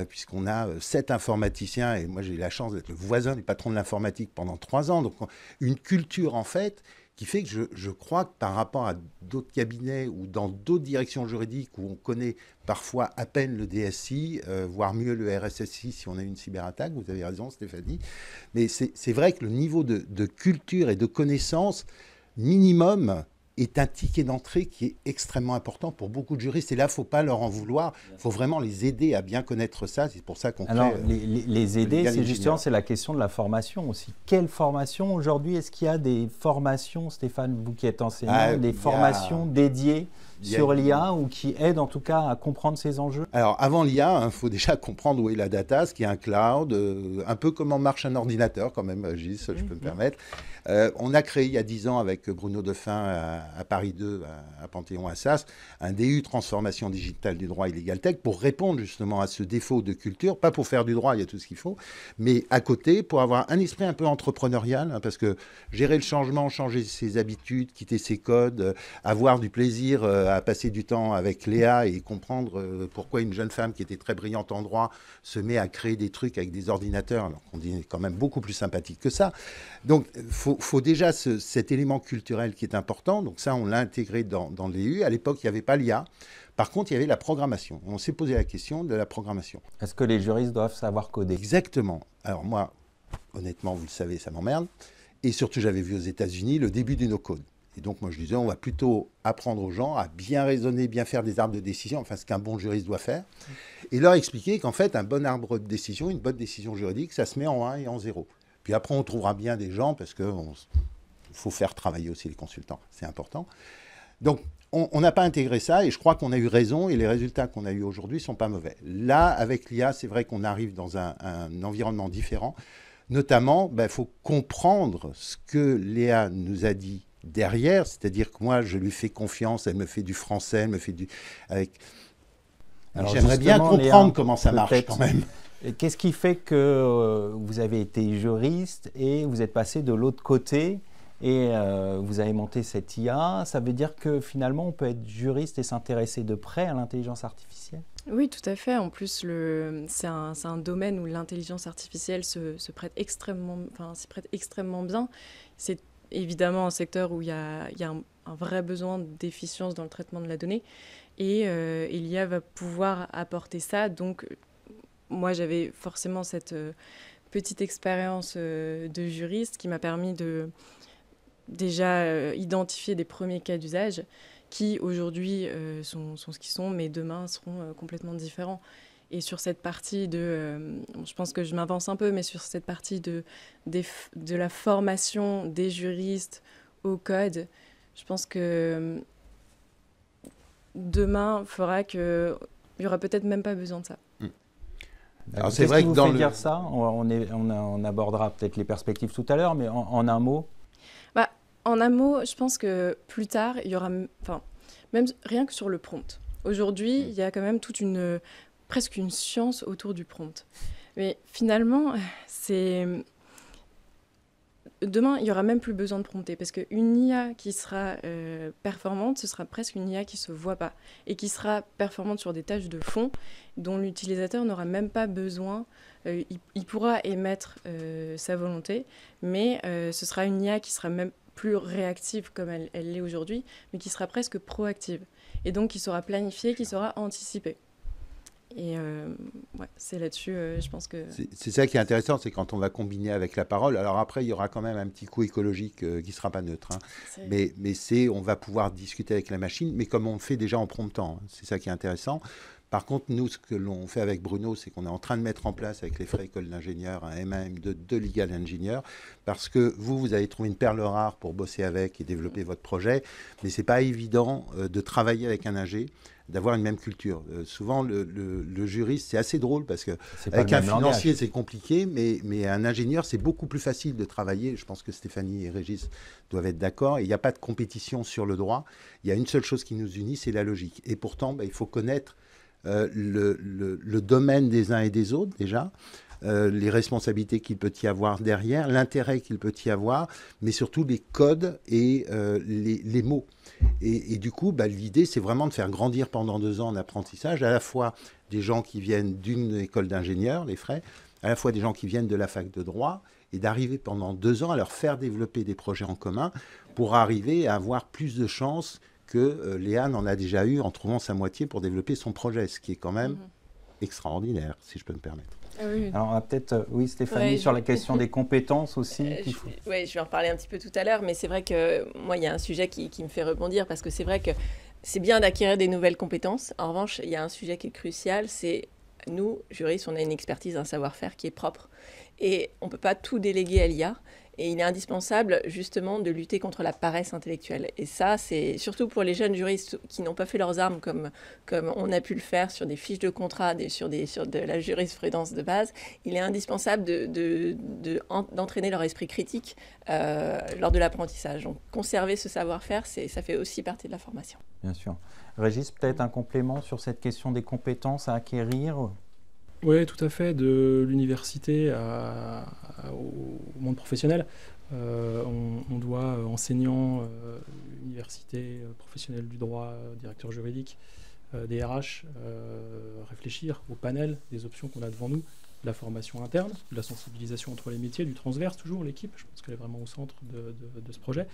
puisqu'on a 7 informaticiens, et moi j'ai eu la chance d'être le voisin du patron de l'informatique pendant 3 ans. Donc, une culture, en fait, qui fait que je crois que par rapport à d'autres cabinets ou dans d'autres directions juridiques où on connaît parfois à peine le DSI, voire mieux le RSSI si on a une cyberattaque, vous avez raison Stéphanie, mais c'est vrai que le niveau de culture et de connaissance minimum est un ticket d'entrée qui est extrêmement important pour beaucoup de juristes. Et là, il ne faut pas leur en vouloir. Il faut vraiment les aider à bien connaître ça. C'est pour ça qu'on crée... Alors, les aider, c'est la question de la formation aussi. Quelle formation aujourd'hui? Est-ce qu'il y a des formations, Stéphane, vous qui êtes enseignant, des formations dédiées sur l'IA ou qui aident en tout cas à comprendre ces enjeux? Alors, avant l'IA, il faut déjà comprendre où est la data, ce qui est un cloud, un peu comment marche un ordinateur quand même, Gilles, je peux me permettre. On a créé il y a 10 ans avec Bruno Defin à Paris 2, à Panthéon-Assas, un DU transformation digitale du droit et Legal Tech pour répondre justement à ce défaut de culture, pas pour faire du droit, il y a tout ce qu'il faut, mais à côté pour avoir un esprit un peu entrepreneurial, hein, parce que gérer le changement, changer ses habitudes, quitter ses codes, avoir du plaisir à passer du temps avec Léa et comprendre pourquoi une jeune femme qui était très brillante en droit se met à créer des trucs avec des ordinateurs, alors qu'on dit quand même beaucoup plus sympathique que ça. Donc, faut déjà cet élément culturel qui est important. Donc ça, on l'a intégré dans l'EU. À l'époque, il n'y avait pas l'IA. Par contre, il y avait la programmation. On s'est posé la question de la programmation. Est-ce que les juristes doivent savoir coder? Exactement. Alors moi, honnêtement, vous le savez, ça m'emmerde. Et surtout, j'avais vu aux États-Unis le début du no-code. Et donc, moi, je disais, on va plutôt apprendre aux gens à bien raisonner, bien faire des arbres de décision, enfin, ce qu'un bon juriste doit faire, et leur expliquer qu'en fait, un bon arbre de décision, une bonne décision juridique, ça se met en 1 et en 0. Puis après, on trouvera bien des gens, parce qu'il faut faire travailler aussi les consultants, c'est important. Donc, on n'a pas intégré ça, et je crois qu'on a eu raison, et les résultats qu'on a eus aujourd'hui ne sont pas mauvais. Là, avec l'IA, c'est vrai qu'on arrive dans un environnement différent. Notamment, il faut comprendre ce que Léa nous a dit derrière, c'est-à-dire que moi, je lui fais confiance, elle me fait du français, elle me fait du... J'aimerais bien comprendre Léa, comment ça marche quand même. Qu'est-ce qui fait que vous avez été juriste et vous êtes passé de l'autre côté et vous avez monté cette IA? Ça veut dire que finalement, on peut être juriste et s'intéresser de près à l'intelligence artificielle? Oui, tout à fait. En plus, c'est un domaine où l'intelligence artificielle s'y prête extrêmement bien. C'est évidemment un secteur où il y a un vrai besoin d'efficience dans le traitement de la donnée. Et l'IA va pouvoir apporter ça. Donc, moi, j'avais forcément cette petite expérience de juriste qui m'a permis de déjà identifier des premiers cas d'usage qui, aujourd'hui, sont ce qu'ils sont, mais demain seront complètement différents. Et sur cette partie je pense que je m'avance un peu, mais sur cette partie de la formation des juristes au code, je pense que demain fera qu'il n'y aura peut-être même pas besoin de ça. Alors c'est vrai que dans dire ça, on abordera peut-être les perspectives tout à l'heure, mais en un mot. En un mot, je pense que plus tard, il y aura, même rien que sur le prompt. Aujourd'hui, il y a quand même presque une science autour du prompt. Mais finalement, demain, il n'y aura même plus besoin de prompter parce qu'une IA qui sera performante, ce sera presque une IA qui ne se voit pas et qui sera performante sur des tâches de fond dont l'utilisateur n'aura même pas besoin. Il pourra émettre sa volonté, mais ce sera une IA qui sera même plus réactive comme elle l'est aujourd'hui, mais qui sera presque proactive. Et donc qui saura planifier, qui saura anticiper. Et c'est là-dessus, je pense que... C'est ça qui est intéressant, c'est quand on va combiner avec la parole. Alors après, il y aura quand même un petit coup écologique qui ne sera pas neutre. Hein. Mais on va pouvoir discuter avec la machine, mais comme on le fait déjà en promptant. Hein. C'est ça qui est intéressant. Par contre, nous, ce que l'on fait avec Bruno, c'est qu'on est en train de mettre en place avec les frais écoles d'ingénieurs un M1, M2 de legal engineer, parce que vous avez trouvé une perle rare pour bosser avec et développer votre projet, mais ce n'est pas évident de travailler avec un ingé, d'avoir une même culture. Souvent, le juriste, c'est assez drôle, parce qu'avec un financier, c'est compliqué, mais un ingénieur, c'est beaucoup plus facile de travailler. Je pense que Stéphanie et Régis doivent être d'accord. Il n'y a pas de compétition sur le droit. Il y a une seule chose qui nous unit, c'est la logique. Et pourtant, il faut connaître le domaine des uns et des autres déjà, les responsabilités qu'il peut y avoir derrière, l'intérêt qu'il peut y avoir, mais surtout les codes et les mots. Et du coup, l'idée, c'est vraiment de faire grandir pendant 2 ans en apprentissage, à la fois des gens qui viennent d'une école d'ingénieurs, les frais, à la fois des gens qui viennent de la fac de droit, et d'arriver pendant 2 ans à leur faire développer des projets en commun pour arriver à avoir plus de chances que Léane en a déjà eu en trouvant sa moitié pour développer son projet, ce qui est quand même extraordinaire, si je peux me permettre. Oui. Alors, on va peut-être, Stéphanie, sur la question des compétences aussi. Je vais en reparler un petit peu tout à l'heure, mais c'est vrai que moi, il y a un sujet qui me fait rebondir, parce que c'est vrai que c'est bien d'acquérir des nouvelles compétences. En revanche, il y a un sujet qui est crucial, c'est nous, juristes, on a une expertise, un savoir-faire qui est propre. Et on ne peut pas tout déléguer à l'IA. Et il est indispensable, justement, de lutter contre la paresse intellectuelle. Et ça, c'est surtout pour les jeunes juristes qui n'ont pas fait leurs armes comme on a pu le faire sur des fiches de contrat, sur de la jurisprudence de base. Il est indispensable d'entraîner leur esprit critique lors de l'apprentissage. Donc, conserver ce savoir-faire, ça fait aussi partie de la formation. Bien sûr. Régis, peut-être un complément sur cette question des compétences à acquérir ? Oui, tout à fait. De l'université au monde professionnel, on doit, enseignants, université, professionnels du droit, directeurs juridiques, des RH, réfléchir au panel des options qu'on a devant nous, de la formation interne, de la sensibilisation entre les métiers, du transverse, toujours l'équipe, je pense qu'elle est vraiment au centre de ce projet.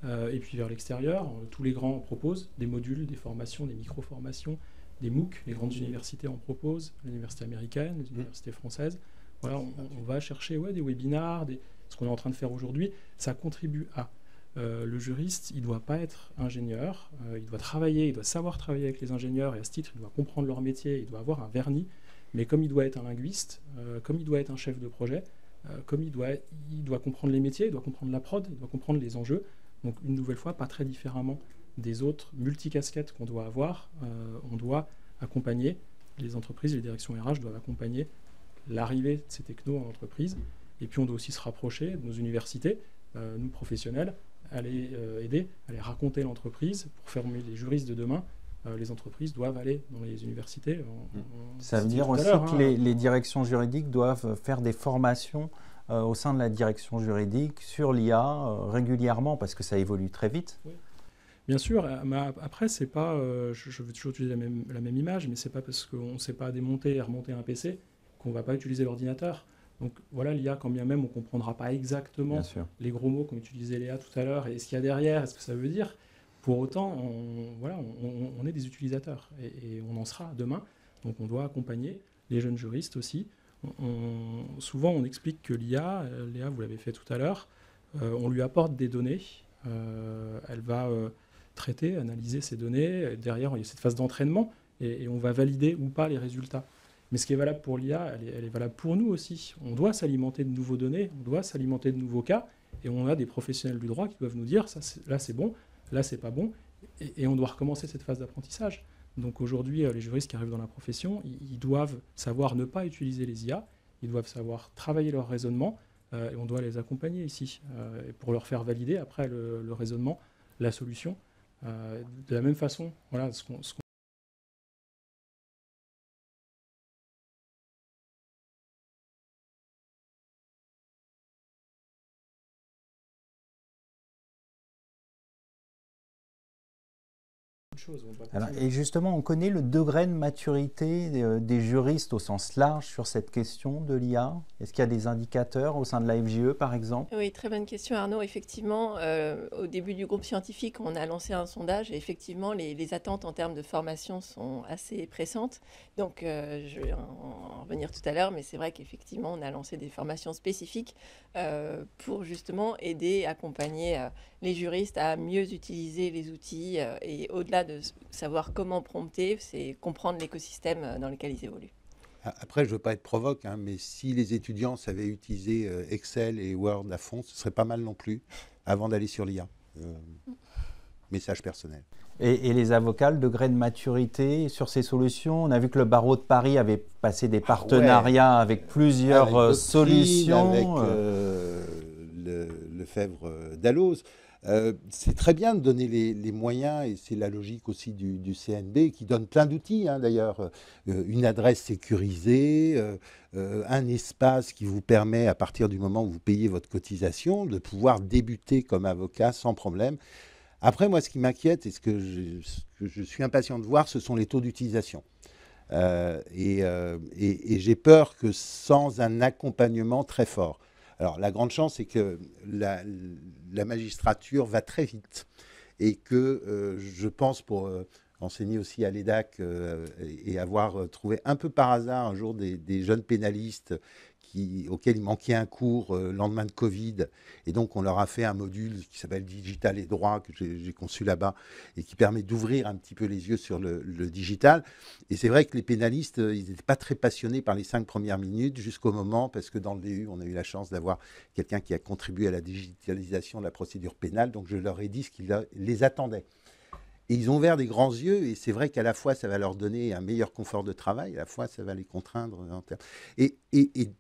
Et puis vers l'extérieur, tous les grands proposent des modules, des formations, des micro-formations, des MOOC, les grandes universités en proposent, l'université américaine, les universités françaises. Voilà, on va chercher des webinars, ce qu'on est en train de faire aujourd'hui, ça contribue à. Le juriste, il ne doit pas être ingénieur, il doit travailler, il doit savoir travailler avec les ingénieurs, et à ce titre, il doit comprendre leur métier, il doit avoir un vernis, mais comme il doit être un linguiste, comme il doit être un chef de projet, comme il doit comprendre les métiers, il doit comprendre la prod, il doit comprendre les enjeux. Donc une nouvelle fois, pas très différemment des autres multicasquettes qu'on doit avoir, on doit accompagner les entreprises, les directions RH doivent accompagner l'arrivée de ces technos en entreprise. Et puis on doit aussi se rapprocher de nos universités, nous professionnels, à les aider, à les raconter l'entreprise pour former les juristes de demain. Les entreprises doivent aller dans les universités. Ça veut dire aussi que les directions juridiques doivent faire des formations au sein de la direction juridique sur l'IA régulièrement, parce que ça évolue très vite. Oui. Bien sûr, mais après, c'est pas, je veux toujours utiliser la même image, mais c'est pas parce qu'on ne sait pas démonter et remonter un PC qu'on ne va pas utiliser l'ordinateur. Donc voilà, l'IA, quand bien même on ne comprendra pas exactement les gros mots qu'ont utilisé Léa tout à l'heure et ce qu'il y a derrière, est-ce que ça veut dire. Pour autant, on est des utilisateurs et on en sera demain. Donc on doit accompagner les jeunes juristes aussi. Souvent, on explique que l'IA, Léa, vous l'avez fait tout à l'heure, on lui apporte des données, elle va traiter, analyser ces données. Derrière, il y a cette phase d'entraînement et on va valider ou pas les résultats. Mais ce qui est valable pour l'IA, elle est valable pour nous aussi. On doit s'alimenter de nouveaux données, on doit s'alimenter de nouveaux cas, et on a des professionnels du droit qui doivent nous dire là c'est bon, là c'est pas bon, et on doit recommencer cette phase d'apprentissage. Donc aujourd'hui, les juristes qui arrivent dans la profession, ils doivent savoir ne pas utiliser les IA, ils doivent savoir travailler leur raisonnement, et on doit les accompagner ici, pour leur faire valider après le raisonnement, la solution. De la même façon, voilà, ce qu'on chose. On doit Alors, continuer. et justement, on connaît le degré de maturité des juristes au sens large sur cette question de l'IA. Est-ce qu'il y a des indicateurs au sein de la FJE, par exemple? Oui, très bonne question Arnaud. Effectivement, au début du groupe scientifique, on a lancé un sondage et effectivement, les attentes en termes de formation sont assez pressantes. Donc, je vais en revenir tout à l'heure, mais c'est vrai qu'effectivement, on a lancé des formations spécifiques pour justement aider, accompagner les juristes à mieux utiliser les outils et au-delà de savoir comment prompter, c'est comprendre l'écosystème dans lequel ils évoluent. Après, je ne veux pas être provoque, hein, mais si les étudiants savaient utiliser Excel et Word à fond, ce serait pas mal non plus, avant d'aller sur l'IA. Message personnel. Et les avocats, le degré de maturité sur ces solutions? On a vu que le barreau de Paris avait passé des partenariats avec plusieurs Avec Doctrine, solutions. avec Lefebvre Dalloz. C'est très bien de donner les moyens, et c'est la logique aussi du CNB qui donne plein d'outils, hein, d'ailleurs. Une adresse sécurisée, un espace qui vous permet, à partir du moment où vous payez votre cotisation, de pouvoir débuter comme avocat sans problème. Après, moi, ce qui m'inquiète et ce que je suis impatient de voir, ce sont les taux d'utilisation. Et j'ai peur que sans un accompagnement très fort. Alors, la grande chance, c'est que la magistrature va très vite et que je pense, pour enseigner aussi à l'EDAC et avoir trouvé un peu par hasard un jour des jeunes pénalistes auxquels il manquait un cours le lendemain de Covid. Et donc, on leur a fait un module qui s'appelle Digital et droit, que j'ai conçu là-bas, et qui permet d'ouvrir un petit peu les yeux sur le digital. Et c'est vrai que les pénalistes, ils n'étaient pas très passionnés par les 5 premières minutes, jusqu'au moment, parce que dans le DU, on a eu la chance d'avoir quelqu'un qui a contribué à la digitalisation de la procédure pénale. Donc, je leur ai dit ce qui les attendait. Et ils ont ouvert des grands yeux, et c'est vrai qu'à la fois, ça va leur donner un meilleur confort de travail, à la fois, ça va les contraindre. Et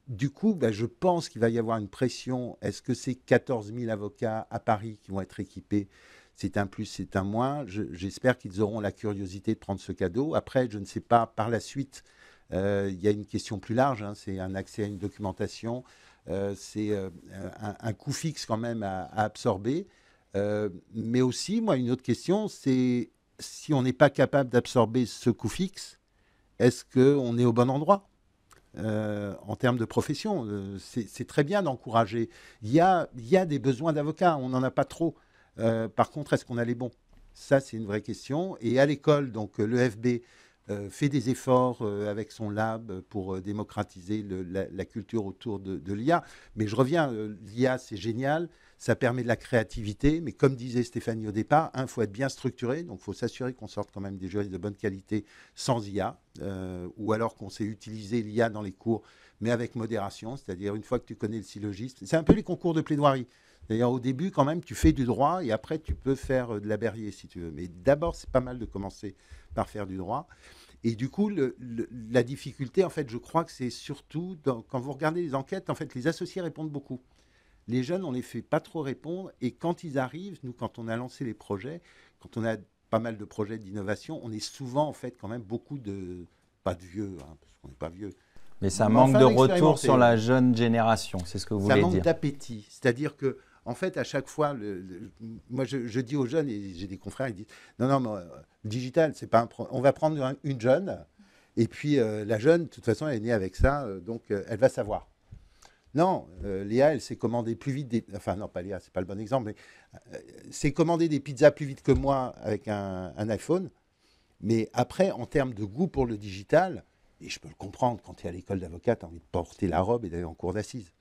du coup, je pense qu'il va y avoir une pression. Est-ce que c'est 14 000 avocats à Paris qui vont être équipés? C'est un plus, c'est un moins. J'espère qu'ils auront la curiosité de prendre ce cadeau. Après, je ne sais pas, par la suite, il y a une question plus large, hein, c'est un accès à une documentation, c'est un coût fixe quand même à absorber. Mais aussi, moi, une autre question, c'est si on n'est pas capable d'absorber ce coût fixe, est-ce qu'on est au bon endroit en termes de profession? C'est très bien d'encourager. Il y a des besoins d'avocats, on n'en a pas trop. Par contre, est-ce qu'on a les bons? Ça, c'est une vraie question. Et à l'école, donc l'EFB fait des efforts avec son lab pour démocratiser la culture autour de l'IA. Mais je reviens, l'IA, c'est génial. Ça permet de la créativité, mais comme disait Stéphanie au départ, il faut être bien structuré, donc il faut s'assurer qu'on sorte quand même des juristes de bonne qualité sans IA, ou alors qu'on sait utiliser l'IA dans les cours, mais avec modération, c'est-à-dire une fois que tu connais le syllogisme. C'est un peu les concours de plaidoirie. D'ailleurs, au début, quand même, tu fais du droit, et après, tu peux faire de la Berrier, si tu veux. Mais d'abord, c'est pas mal de commencer par faire du droit. Et du coup, la difficulté, en fait, je crois que c'est surtout, quand vous regardez les enquêtes, en fait, les associés répondent beaucoup. Les jeunes, on ne les fait pas trop répondre. Et quand ils arrivent, nous, quand on a lancé les projets, quand on a pas mal de projets d'innovation, on est souvent, en fait, quand même beaucoup de... Pas de vieux, hein, parce qu'on n'est pas vieux. Mais ça manque de retour sur la jeune génération, c'est ce que vous voulez dire. Ça manque d'appétit. C'est-à-dire que, en fait, à chaque fois, moi, je dis aux jeunes, et j'ai des confrères, ils disent, non, mais, le digital, c'est pas on va prendre une jeune, et puis la jeune, de toute façon, elle est née avec ça, donc elle va savoir. Non, Léa, elle s'est commandée plus vite enfin non, pas Léa, c'est pas le bon exemple, mais s'est commandé des pizzas plus vite que moi avec un iPhone. Mais après, en termes de goût pour le digital, et je peux le comprendre, quand tu es à l'école d'avocat, tu as envie de porter la robe et d'aller en cour d'assises,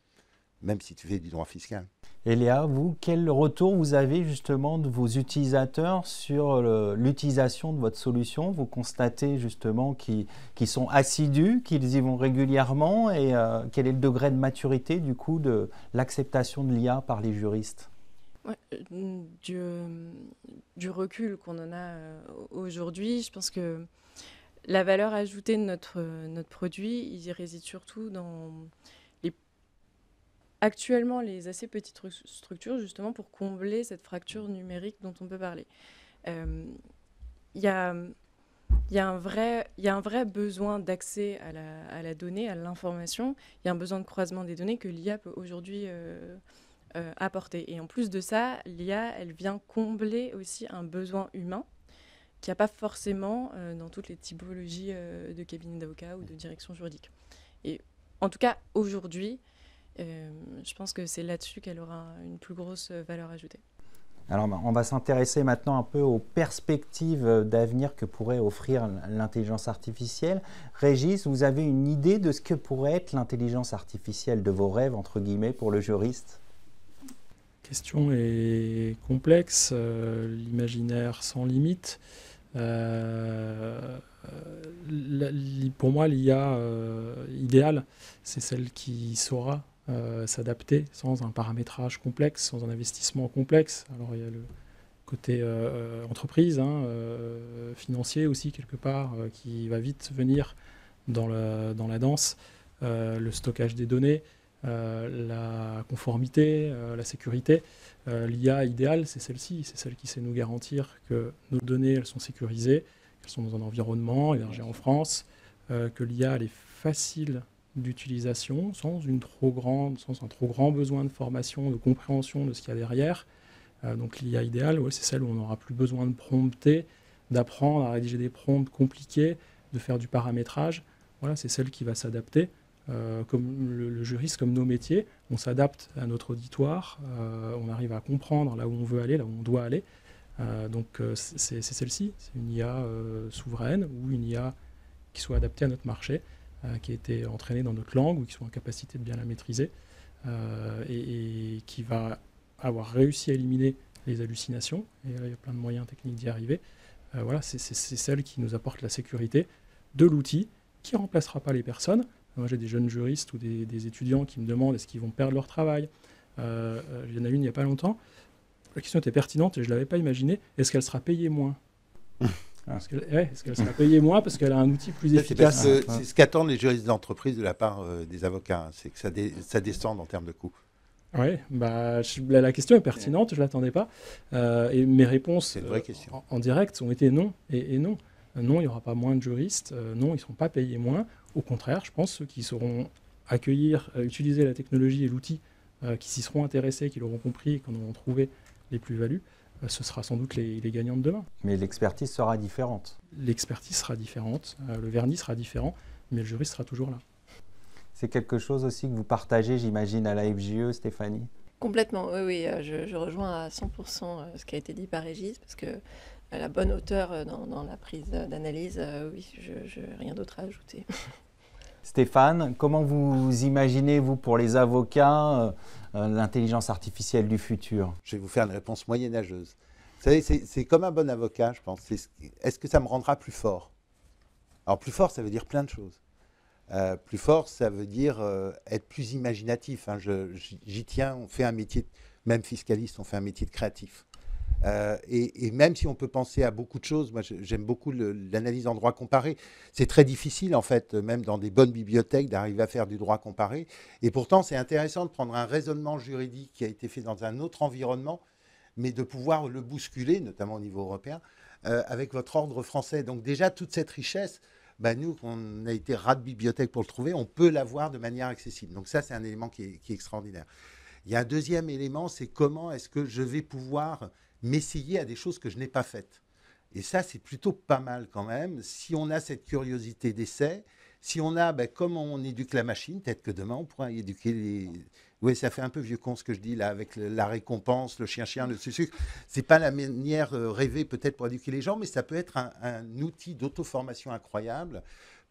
même si tu fais du droit fiscal. Et Léa, vous, quel retour vous avez justement de vos utilisateurs sur l'utilisation de votre solution? Vous constatez justement qu'ils sont assidus, qu'ils y vont régulièrement, et quel est le degré de maturité du coup de l'acceptation de l'IA par les juristes? Ouais, du recul qu'on en a aujourd'hui, je pense que la valeur ajoutée de notre produit, il y réside surtout dans actuellement les assez petites structures, justement pour combler cette fracture numérique dont on peut parler. Il y a un vrai besoin d'accès à la donnée, à l'information. Il y a un besoin de croisement des données que l'IA peut aujourd'hui apporter. Et en plus de ça, l'IA, elle vient combler aussi un besoin humain qu'il n'y a pas forcément dans toutes les typologies de cabinet d'avocats ou de direction juridique. Et en tout cas, aujourd'hui, je pense que c'est là-dessus qu'elle aura une plus grosse valeur ajoutée. Alors, on va s'intéresser maintenant un peu aux perspectives d'avenir que pourrait offrir l'intelligence artificielle. Régis, vous avez une idée de ce que pourrait être l'intelligence artificielle de vos rêves, entre guillemets, pour le juriste ? La question est complexe, l'imaginaire sans limite. Pour moi, l'IA idéale, c'est celle qui saura s'adapter sans un paramétrage complexe, sans un investissement complexe. Alors il y a le côté entreprise, financier aussi quelque part, qui va vite venir dans la danse, le stockage des données, la conformité, la sécurité. L'IA idéale, c'est celle-ci, c'est celle qui sait nous garantir que nos données elles sont sécurisées, qu'elles sont dans un environnement hébergé en France, que l'IA elle est facile d'utilisation sans un trop grand besoin de formation, de compréhension de ce qu'il y a derrière. Donc l'IA idéale, c'est celle où on n'aura plus besoin de prompter, d'apprendre à rédiger des prompts compliqués, de faire du paramétrage. Voilà, c'est celle qui va s'adapter. Comme le juriste, comme nos métiers, on s'adapte à notre auditoire, on arrive à comprendre là où on veut aller, là où on doit aller. Donc c'est celle-ci, c'est une IA souveraine ou une IA qui soit adaptée à notre marché, qui a été entraînée dans notre langue ou qui soit en capacité de bien la maîtriser et qui va avoir réussi à éliminer les hallucinations. Et il y a plein de moyens techniques d'y arriver. Voilà, c'est celle qui nous apporte la sécurité de l'outil, qui ne remplacera pas les personnes. Moi, j'ai des jeunes juristes ou des étudiants qui me demandent est-ce qu'ils vont perdre leur travail. Il y en a une il n'y a pas longtemps. La question était pertinente et je ne l'avais pas imaginée. Est-ce qu'elle sera payée moins ? Est-ce qu'elle sera payée moins parce qu'elle a un outil plus efficace ? C'est ce qu'attendent les juristes d'entreprise de la part des avocats, c'est que ça descende en termes de coûts. Oui, la question est pertinente, je ne l'attendais pas. Et mes réponses en direct ont été non et non. Non, il n'y aura pas moins de juristes. Non, ils ne seront pas payés moins. Au contraire, je pense ceux qui sauront accueillir, utiliser la technologie et l'outil, qui s'y seront intéressés, qui l'auront compris et qui en auront trouvé les plus-values, ce sera sans doute les gagnants de demain. Mais l'expertise sera différente. L'expertise sera différente, le vernis sera différent, mais le juriste sera toujours là. C'est quelque chose aussi que vous partagez, j'imagine, à la FJE, Stéphanie ? Complètement, oui, je rejoins à 100% ce qui a été dit par Régis, parce que la bonne hauteur dans la prise d'analyse, oui, je rien d'autre à ajouter. Stéphane, comment vous imaginez, vous, pour les avocats, l'intelligence artificielle du futur ? Je vais vous faire une réponse moyenâgeuse. Vous savez, c'est comme un bon avocat, je pense. Est-ce que ça me rendra plus fort ? Alors, plus fort, ça veut dire plein de choses. Plus fort, ça veut dire être plus imaginatif. J'y tiens, on fait un métier, même fiscaliste, on fait un métier de créatif. Et même si on peut penser à beaucoup de choses, moi j'aime beaucoup l'analyse en droit comparé. C'est très difficile en fait, même dans des bonnes bibliothèques, d'arriver à faire du droit comparé. Et pourtant c'est intéressant de prendre un raisonnement juridique qui a été fait dans un autre environnement, mais de pouvoir le bousculer, notamment au niveau européen, avec votre ordre français. Donc déjà toute cette richesse, nous, on a été rat de bibliothèque pour le trouver, on peut l'avoir de manière accessible. Donc ça c'est un élément qui est extraordinaire. Il y a un deuxième élément, c'est comment est-ce que je vais pouvoir m'essayer à des choses que je n'ai pas faites. Et ça, c'est plutôt pas mal quand même. Si on a cette curiosité d'essai, si on a, comme on éduque la machine, peut-être que demain, on pourra éduquer les... Oui, ça fait un peu vieux con ce que je dis là, avec la récompense, le chien-chien, le sucre. C'est pas la manière rêvée peut-être pour éduquer les gens, mais ça peut être un outil d'auto-formation incroyable.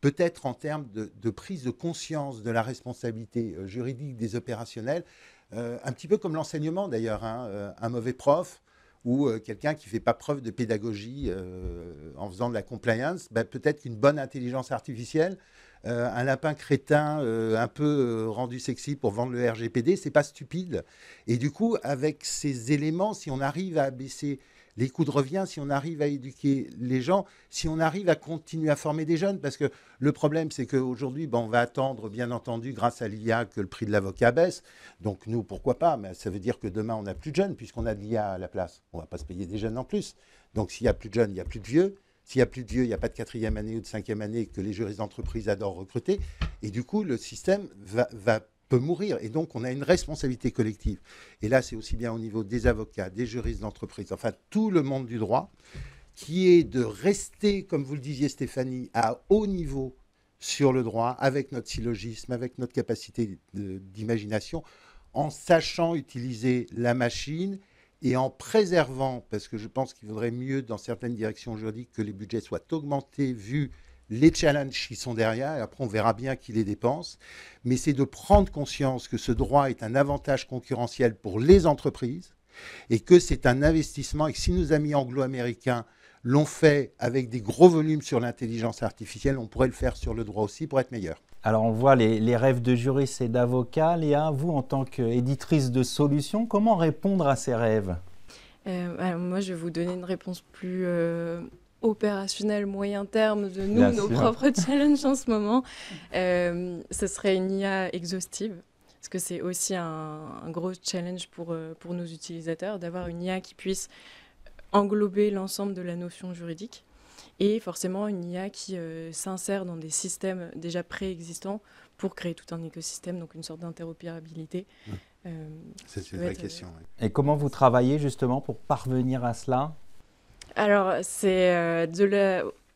Peut-être en termes de prise de conscience de la responsabilité juridique des opérationnels, un petit peu comme l'enseignement d'ailleurs, un mauvais prof, ou quelqu'un qui ne fait pas preuve de pédagogie en faisant de la compliance, peut-être qu'une bonne intelligence artificielle, un lapin crétin un peu rendu sexy pour vendre le RGPD, c'est pas stupide. Et du coup, avec ces éléments, si on arrive à abaisser les coûts de revient, si on arrive à éduquer les gens, si on arrive à continuer à former des jeunes, parce que le problème, c'est qu'aujourd'hui, on va attendre, bien entendu, grâce à l'IA, que le prix de l'avocat baisse. Donc nous, pourquoi pas ? Mais ça veut dire que demain, on n'a plus de jeunes, puisqu'on a de l'IA à la place. On ne va pas se payer des jeunes en plus. Donc s'il n'y a plus de jeunes, il n'y a plus de vieux. S'il n'y a plus de vieux, il n'y a pas de 4e année ou de 5e année que les juristes d'entreprise adorent recruter. Et du coup, le système peut mourir. Et donc, on a une responsabilité collective. Et là, c'est aussi bien au niveau des avocats, des juristes d'entreprise, enfin tout le monde du droit, qui est de rester, comme vous le disiez Stéphanie, à haut niveau sur le droit, avec notre syllogisme, avec notre capacité d'imagination, en sachant utiliser la machine et en préservant, parce que je pense qu'il vaudrait mieux dans certaines directions juridiques que les budgets soient augmentés vu les challenges qui sont derrière, et après on verra bien qui les dépense, mais c'est de prendre conscience que ce droit est un avantage concurrentiel pour les entreprises et que c'est un investissement et que si nos amis anglo-américains l'ont fait avec des gros volumes sur l'intelligence artificielle, on pourrait le faire sur le droit aussi pour être meilleur. Alors on voit les rêves de juristes et d'avocats. Léa, vous en tant qu'éditrice de solutions, comment répondre à ces rêves ? Alors moi je vais vous donner une réponse plus opérationnelle, moyen terme de Bien nos sûr. propres challenges en ce moment. Ce serait une IA exhaustive. Parce que c'est aussi un gros challenge pour nos utilisateurs, d'avoir une IA qui puisse englober l'ensemble de la notion juridique et forcément une IA qui s'insère dans des systèmes déjà préexistants pour créer tout un écosystème, donc une sorte d'interopérabilité. C'est une vraie question. Oui. Et comment vous travaillez justement pour parvenir à cela ? Alors, c'est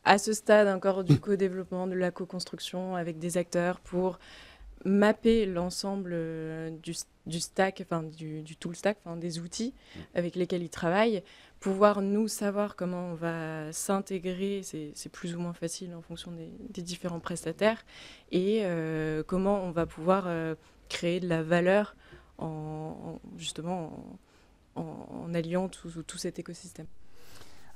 à ce stade encore du co-développement, de la co-construction avec des acteurs pour mapper l'ensemble du stack, enfin du tool stack, enfin des outils avec lesquels ils travaillent, pouvoir nous savoir comment on va s'intégrer, c'est plus ou moins facile en fonction des différents prestataires, et comment on va pouvoir créer de la valeur justement en alliant tout cet écosystème.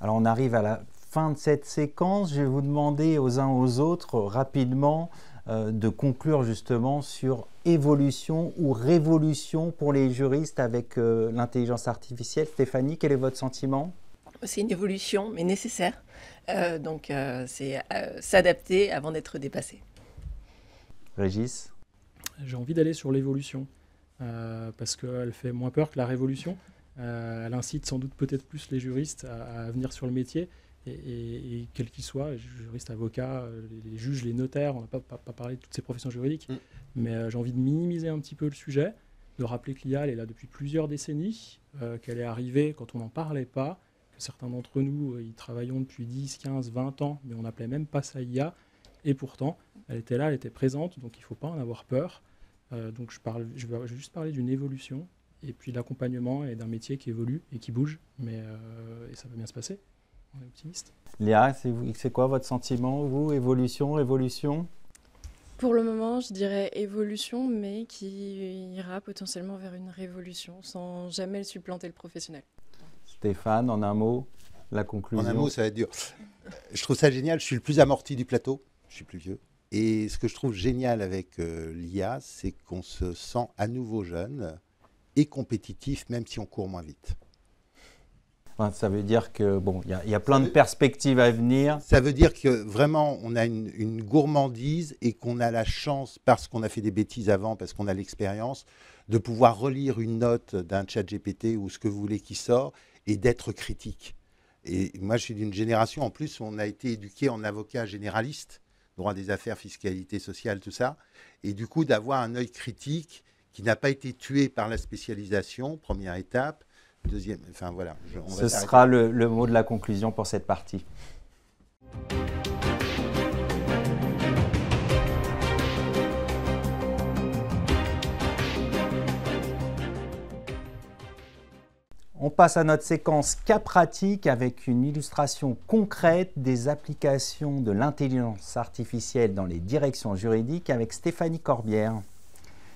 Alors on arrive à la fin de cette séquence. Je vais vous demander aux uns aux autres rapidement de conclure justement sur évolution ou révolution pour les juristes avec l'intelligence artificielle. Stéphanie, quel est votre sentiment ? C'est une évolution, mais nécessaire. Donc c'est s'adapter avant d'être dépassé. Régis ? J'ai envie d'aller sur l'évolution, parce qu'elle fait moins peur que la révolution. Elle incite sans doute peut-être plus les juristes à venir sur le métier, et quels qu'ils soient, les juristes, avocats, les juges, les notaires, on n'a pas parlé de toutes ces professions juridiques, mais j'ai envie de minimiser un petit peu le sujet, de rappeler que l'IA elle est là depuis plusieurs décennies, qu'elle est arrivée quand on n'en parlait pas, que certains d'entre nous y travaillons depuis 10, 15, 20 ans, mais on n'appelait même pas ça IA, et pourtant, elle était là, elle était présente, donc il ne faut pas en avoir peur. Donc je vais juste parler d'une évolution, et puis de l'accompagnement et d'un métier qui évolue et qui bouge, mais et ça va bien se passer. On est optimiste. Léa, c'est quoi votre sentiment, vous ? Évolution, révolution ? Pour le moment, je dirais évolution, mais qui ira potentiellement vers une révolution sans jamais supplanter le professionnel. Stéphane, en un mot, la conclusion. En un mot, ça va être dur. Je trouve ça génial. Je suis le plus amorti du plateau. Je suis plus vieux. Et ce que je trouve génial avec l'IA, c'est qu'on se sent à nouveau jeune et compétitif, même si on court moins vite. Enfin, ça veut dire que bon, y a plein de perspectives à venir. Ça veut dire que vraiment, on a une gourmandise et qu'on a la chance, parce qu'on a fait des bêtises avant, parce qu'on a l'expérience, de pouvoir relire une note d'un chat GPT ou ce que vous voulez qui sort et d'être critique. Et moi, je suis d'une génération, en plus, où on a été éduqué en avocat généraliste, droit des affaires, fiscalité sociale, tout ça. Et du coup, d'avoir un œil critique qui n'a pas été tué par la spécialisation, première étape. Deuxième, enfin voilà. Ce sera le mot de la conclusion pour cette partie. On passe à notre séquence cas pratique avec une illustration concrète des applications de l'intelligence artificielle dans les directions juridiques avec Stéphanie Corbière.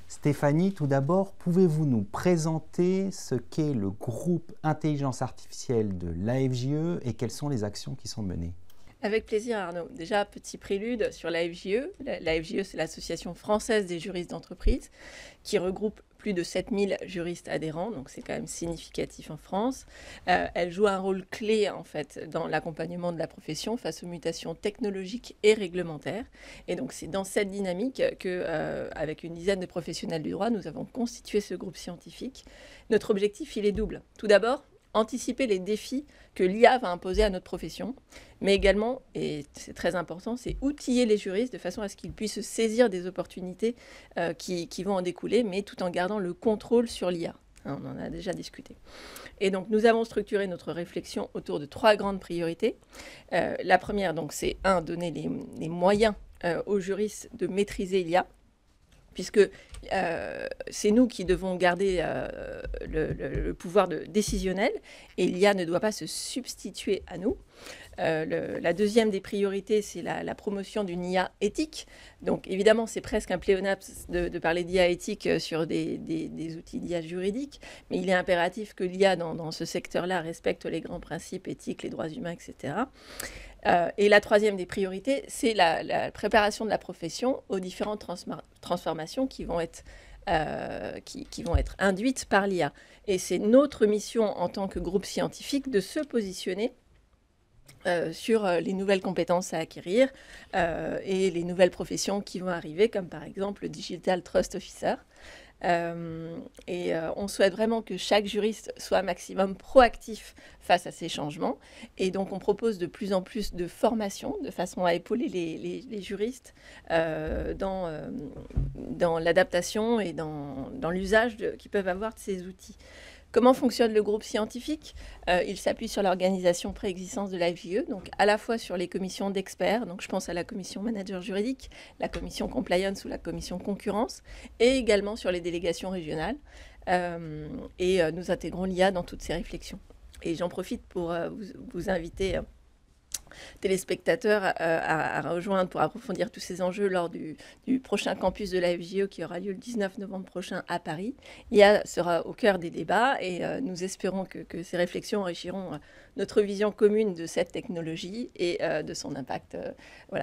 Stéphanie, tout d'abord, pouvez-vous nous présenter ce qu'est le groupe intelligence artificielle de l'AFJE et quelles sont les actions qui sont menées ? Avec plaisir Arnaud. Déjà, petit prélude sur l'AFJE. L'AFJE, c'est l'Association française des juristes d'entreprise qui regroupe plus de 7000 juristes adhérents, donc c'est quand même significatif en France. Elle joue un rôle clé en fait dans l'accompagnement de la profession face aux mutations technologiques et réglementaires. Et donc c'est dans cette dynamique que, avec une dizaine de professionnels du droit, nous avons constitué ce groupe scientifique. Notre objectif, il est double. Tout d'abord, anticiper les défis que l'IA va imposer à notre profession, mais également, et c'est très important, c'est outiller les juristes de façon à ce qu'ils puissent saisir des opportunités qui vont en découler, mais tout en gardant le contrôle sur l'IA. On en a déjà discuté. Et donc, nous avons structuré notre réflexion autour de 3 grandes priorités. La première, donc, c'est donner les moyens aux juristes de maîtriser l'IA, puisque c'est nous qui devons garder le pouvoir décisionnel, et l'IA ne doit pas se substituer à nous. La deuxième des priorités, c'est la promotion d'une IA éthique. Donc évidemment, c'est presque un pléonasme de parler d'IA éthique sur des outils d'IA juridiques, mais il est impératif que l'IA dans ce secteur-là respecte les grands principes éthiques, les droits humains, etc. Et la troisième des priorités, c'est la préparation de la profession aux différentes transformations qui vont être induites par l'IA. Et c'est notre mission en tant que groupe scientifique de se positionner sur les nouvelles compétences à acquérir et les nouvelles professions qui vont arriver, comme par exemple le Digital Trust Officer. On souhaite vraiment que chaque juriste soit un maximum proactif face à ces changements. Et donc, on propose de plus en plus de formations de façon à épauler les juristes dans l'adaptation et dans l'usage qu'ils peuvent avoir de ces outils. Comment fonctionne le groupe scientifique ? Il s'appuie sur l'organisation préexistence de l'AFJE, donc à la fois sur les commissions d'experts, donc je pense à la commission manager juridique, la commission compliance ou la commission concurrence, et également sur les délégations régionales. Nous intégrons l'IA dans toutes ces réflexions. Et j'en profite pour vous inviter, téléspectateurs, à rejoindre pour approfondir tous ces enjeux lors du prochain campus de la FJE qui aura lieu le 19 novembre prochain à Paris. l'IA sera au cœur des débats et nous espérons que ces réflexions enrichiront notre vision commune de cette technologie et de son impact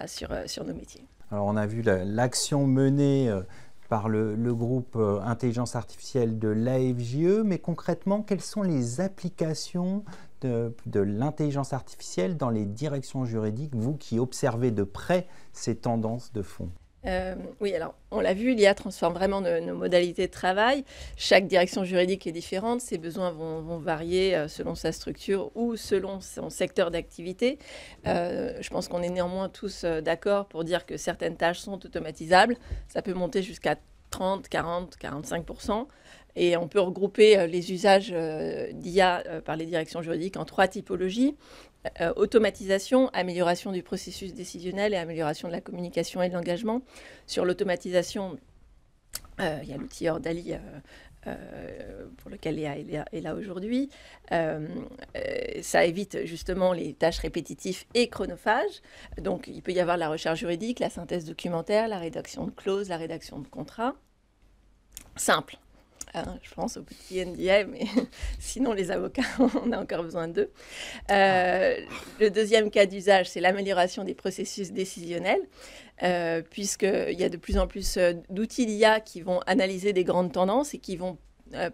sur nos métiers. Alors on a vu l'action menée par le groupe Intelligence Artificielle de l'AFJE, mais concrètement, quelles sont les applications de l'intelligence artificielle dans les directions juridiques, vous qui observez de près ces tendances de fond? Oui, alors on l'a vu, l'IA transforme vraiment nos modalités de travail. Chaque direction juridique est différente, ses besoins vont varier selon sa structure ou selon son secteur d'activité. Je pense qu'on est néanmoins tous d'accord pour dire que certaines tâches sont automatisables. Ça peut monter jusqu'à 30, 40, 45%. Et on peut regrouper les usages d'IA par les directions juridiques en 3 typologies. Automatisation, amélioration du processus décisionnel et amélioration de la communication et de l'engagement. Sur l'automatisation, il y a l'outil Ordali pour lequel l'IA est là aujourd'hui. Ça évite justement les tâches répétitives et chronophages. Donc il peut y avoir la recherche juridique, la synthèse documentaire, la rédaction de clauses, la rédaction de contrats. Simple. Je pense aux petits NDA, mais sinon les avocats, on a encore besoin d'eux. Le deuxième cas d'usage, c'est l'amélioration des processus décisionnels, puisqu'il y a de plus en plus d'outils d'IA qui vont analyser des grandes tendances et qui vont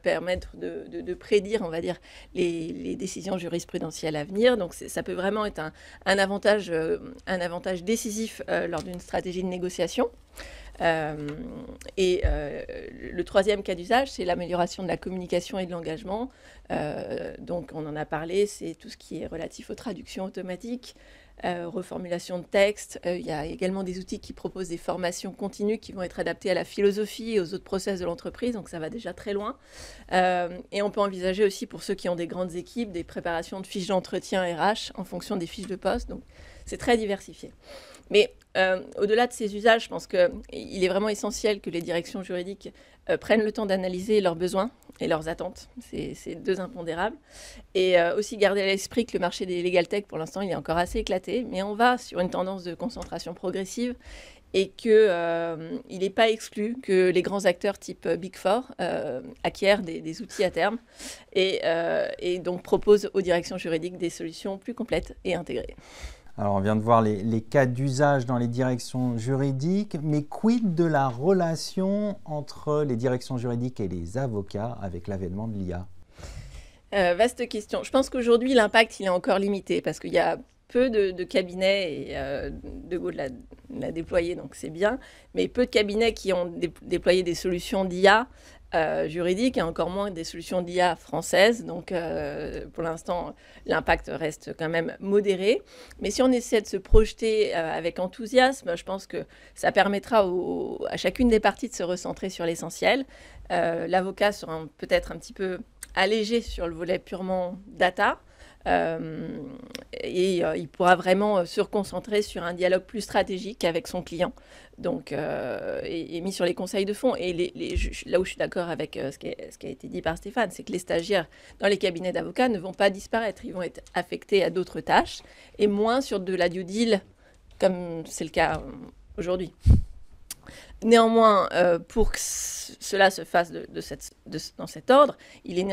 permettre de prédire, on va dire, les décisions jurisprudentielles à venir. Donc ça peut vraiment être un avantage décisif lors d'une stratégie de négociation. Le troisième cas d'usage, c'est l'amélioration de la communication et de l'engagement. Donc, on en a parlé, c'est tout ce qui est relatif aux traductions automatiques, reformulation de texte. Il y a également des outils qui proposent des formations continues qui vont être adaptées à la philosophie et aux autres process de l'entreprise, donc ça va déjà très loin. Et on peut envisager aussi, pour ceux qui ont des grandes équipes, des préparations de fiches d'entretien RH en fonction des fiches de poste. Donc, c'est très diversifié. Mais au-delà de ces usages, je pense qu'il est vraiment essentiel que les directions juridiques prennent le temps d'analyser leurs besoins et leurs attentes. C'est 2 impondérables. Et aussi garder à l'esprit que le marché des legal tech, pour l'instant, il est encore assez éclaté, mais on va sur une tendance de concentration progressive et qu'il n'est pas exclu que les grands acteurs type Big Four acquièrent des outils à terme et donc proposent aux directions juridiques des solutions plus complètes et intégrées. Alors, on vient de voir les cas d'usage dans les directions juridiques, mais quid de la relation entre les directions juridiques et les avocats avec l'avènement de l'IA? Vaste question. Je pense qu'aujourd'hui, l'impact, il est encore limité parce qu'il y a peu de cabinets, et De Gaulle l'a déployé, donc c'est bien, mais peu de cabinets qui ont déployé des solutions d'IA juridiques et encore moins des solutions d'IA françaises. Donc, pour l'instant, l'impact reste quand même modéré. Mais si on essaie de se projeter avec enthousiasme, je pense que ça permettra à chacune des parties de se recentrer sur l'essentiel. L'avocat sera peut-être un petit peu allégé sur le volet purement data. Et il pourra vraiment se reconcentrer sur un dialogue plus stratégique avec son client, donc, et mis sur les conseils de fond. Et là où je suis d'accord avec ce qui a été dit par Stéphane, c'est que les stagiaires dans les cabinets d'avocats ne vont pas disparaître, ils vont être affectés à d'autres tâches, et moins sur de la due deal, comme c'est le cas aujourd'hui. Néanmoins, pour que cela se fasse dans cet ordre, il est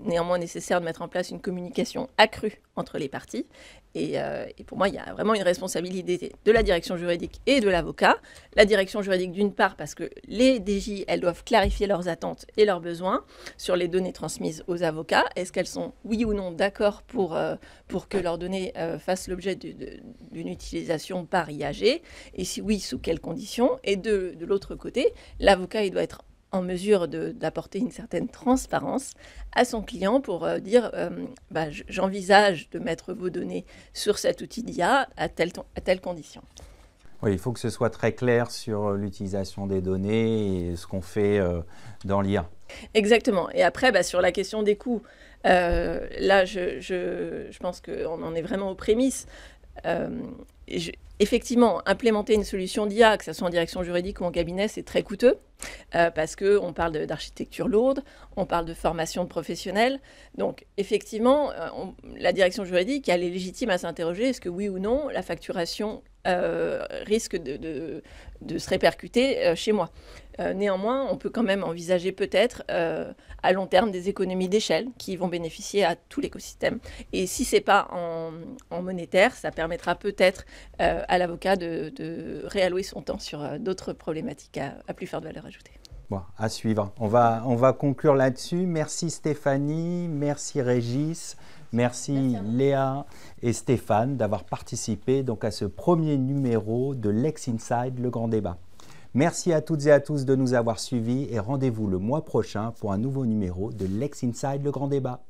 néanmoins nécessaire de mettre en place une communication accrue entre les parties. Et pour moi, il y a vraiment une responsabilité de la direction juridique et de l'avocat. La direction juridique, d'une part, parce que les DJ, elles doivent clarifier leurs attentes et leurs besoins sur les données transmises aux avocats. Est-ce qu'elles sont, oui ou non, d'accord pour que leurs données fassent l'objet d'une utilisation par IAG? Et si oui, sous quelles conditions? Et de l'autre côté, l'avocat, il doit être en mesure d'apporter une certaine transparence à son client pour dire j'envisage de mettre vos données sur cet outil d'IA à telle condition. Oui, il faut que ce soit très clair sur l'utilisation des données et ce qu'on fait dans l'IA. Exactement. Et après, sur la question des coûts, là, je pense qu'on en est vraiment aux prémices. Effectivement, implémenter une solution d'IA, que ce soit en direction juridique ou en cabinet, c'est très coûteux parce qu'on parle d'architecture lourde, on parle de formation de professionnels. Donc, effectivement, la direction juridique, elle est légitime à s'interroger, est-ce que oui ou non, la facturation risque de se répercuter chez moi. Néanmoins, on peut quand même envisager peut-être à long terme des économies d'échelle qui vont bénéficier à tout l'écosystème. Et si ce n'est pas en monétaire, ça permettra peut-être à l'avocat de réallouer son temps sur d'autres problématiques à plus forte valeur ajoutée. Bon, à suivre. On va conclure là-dessus. Merci Stéphanie, merci Régis, merci Léa et Stéphane d'avoir participé donc à ce premier numéro de Lex Inside, le grand débat. Merci à toutes et à tous de nous avoir suivis et rendez-vous le mois prochain pour un nouveau numéro de Lex Inside, le grand débat.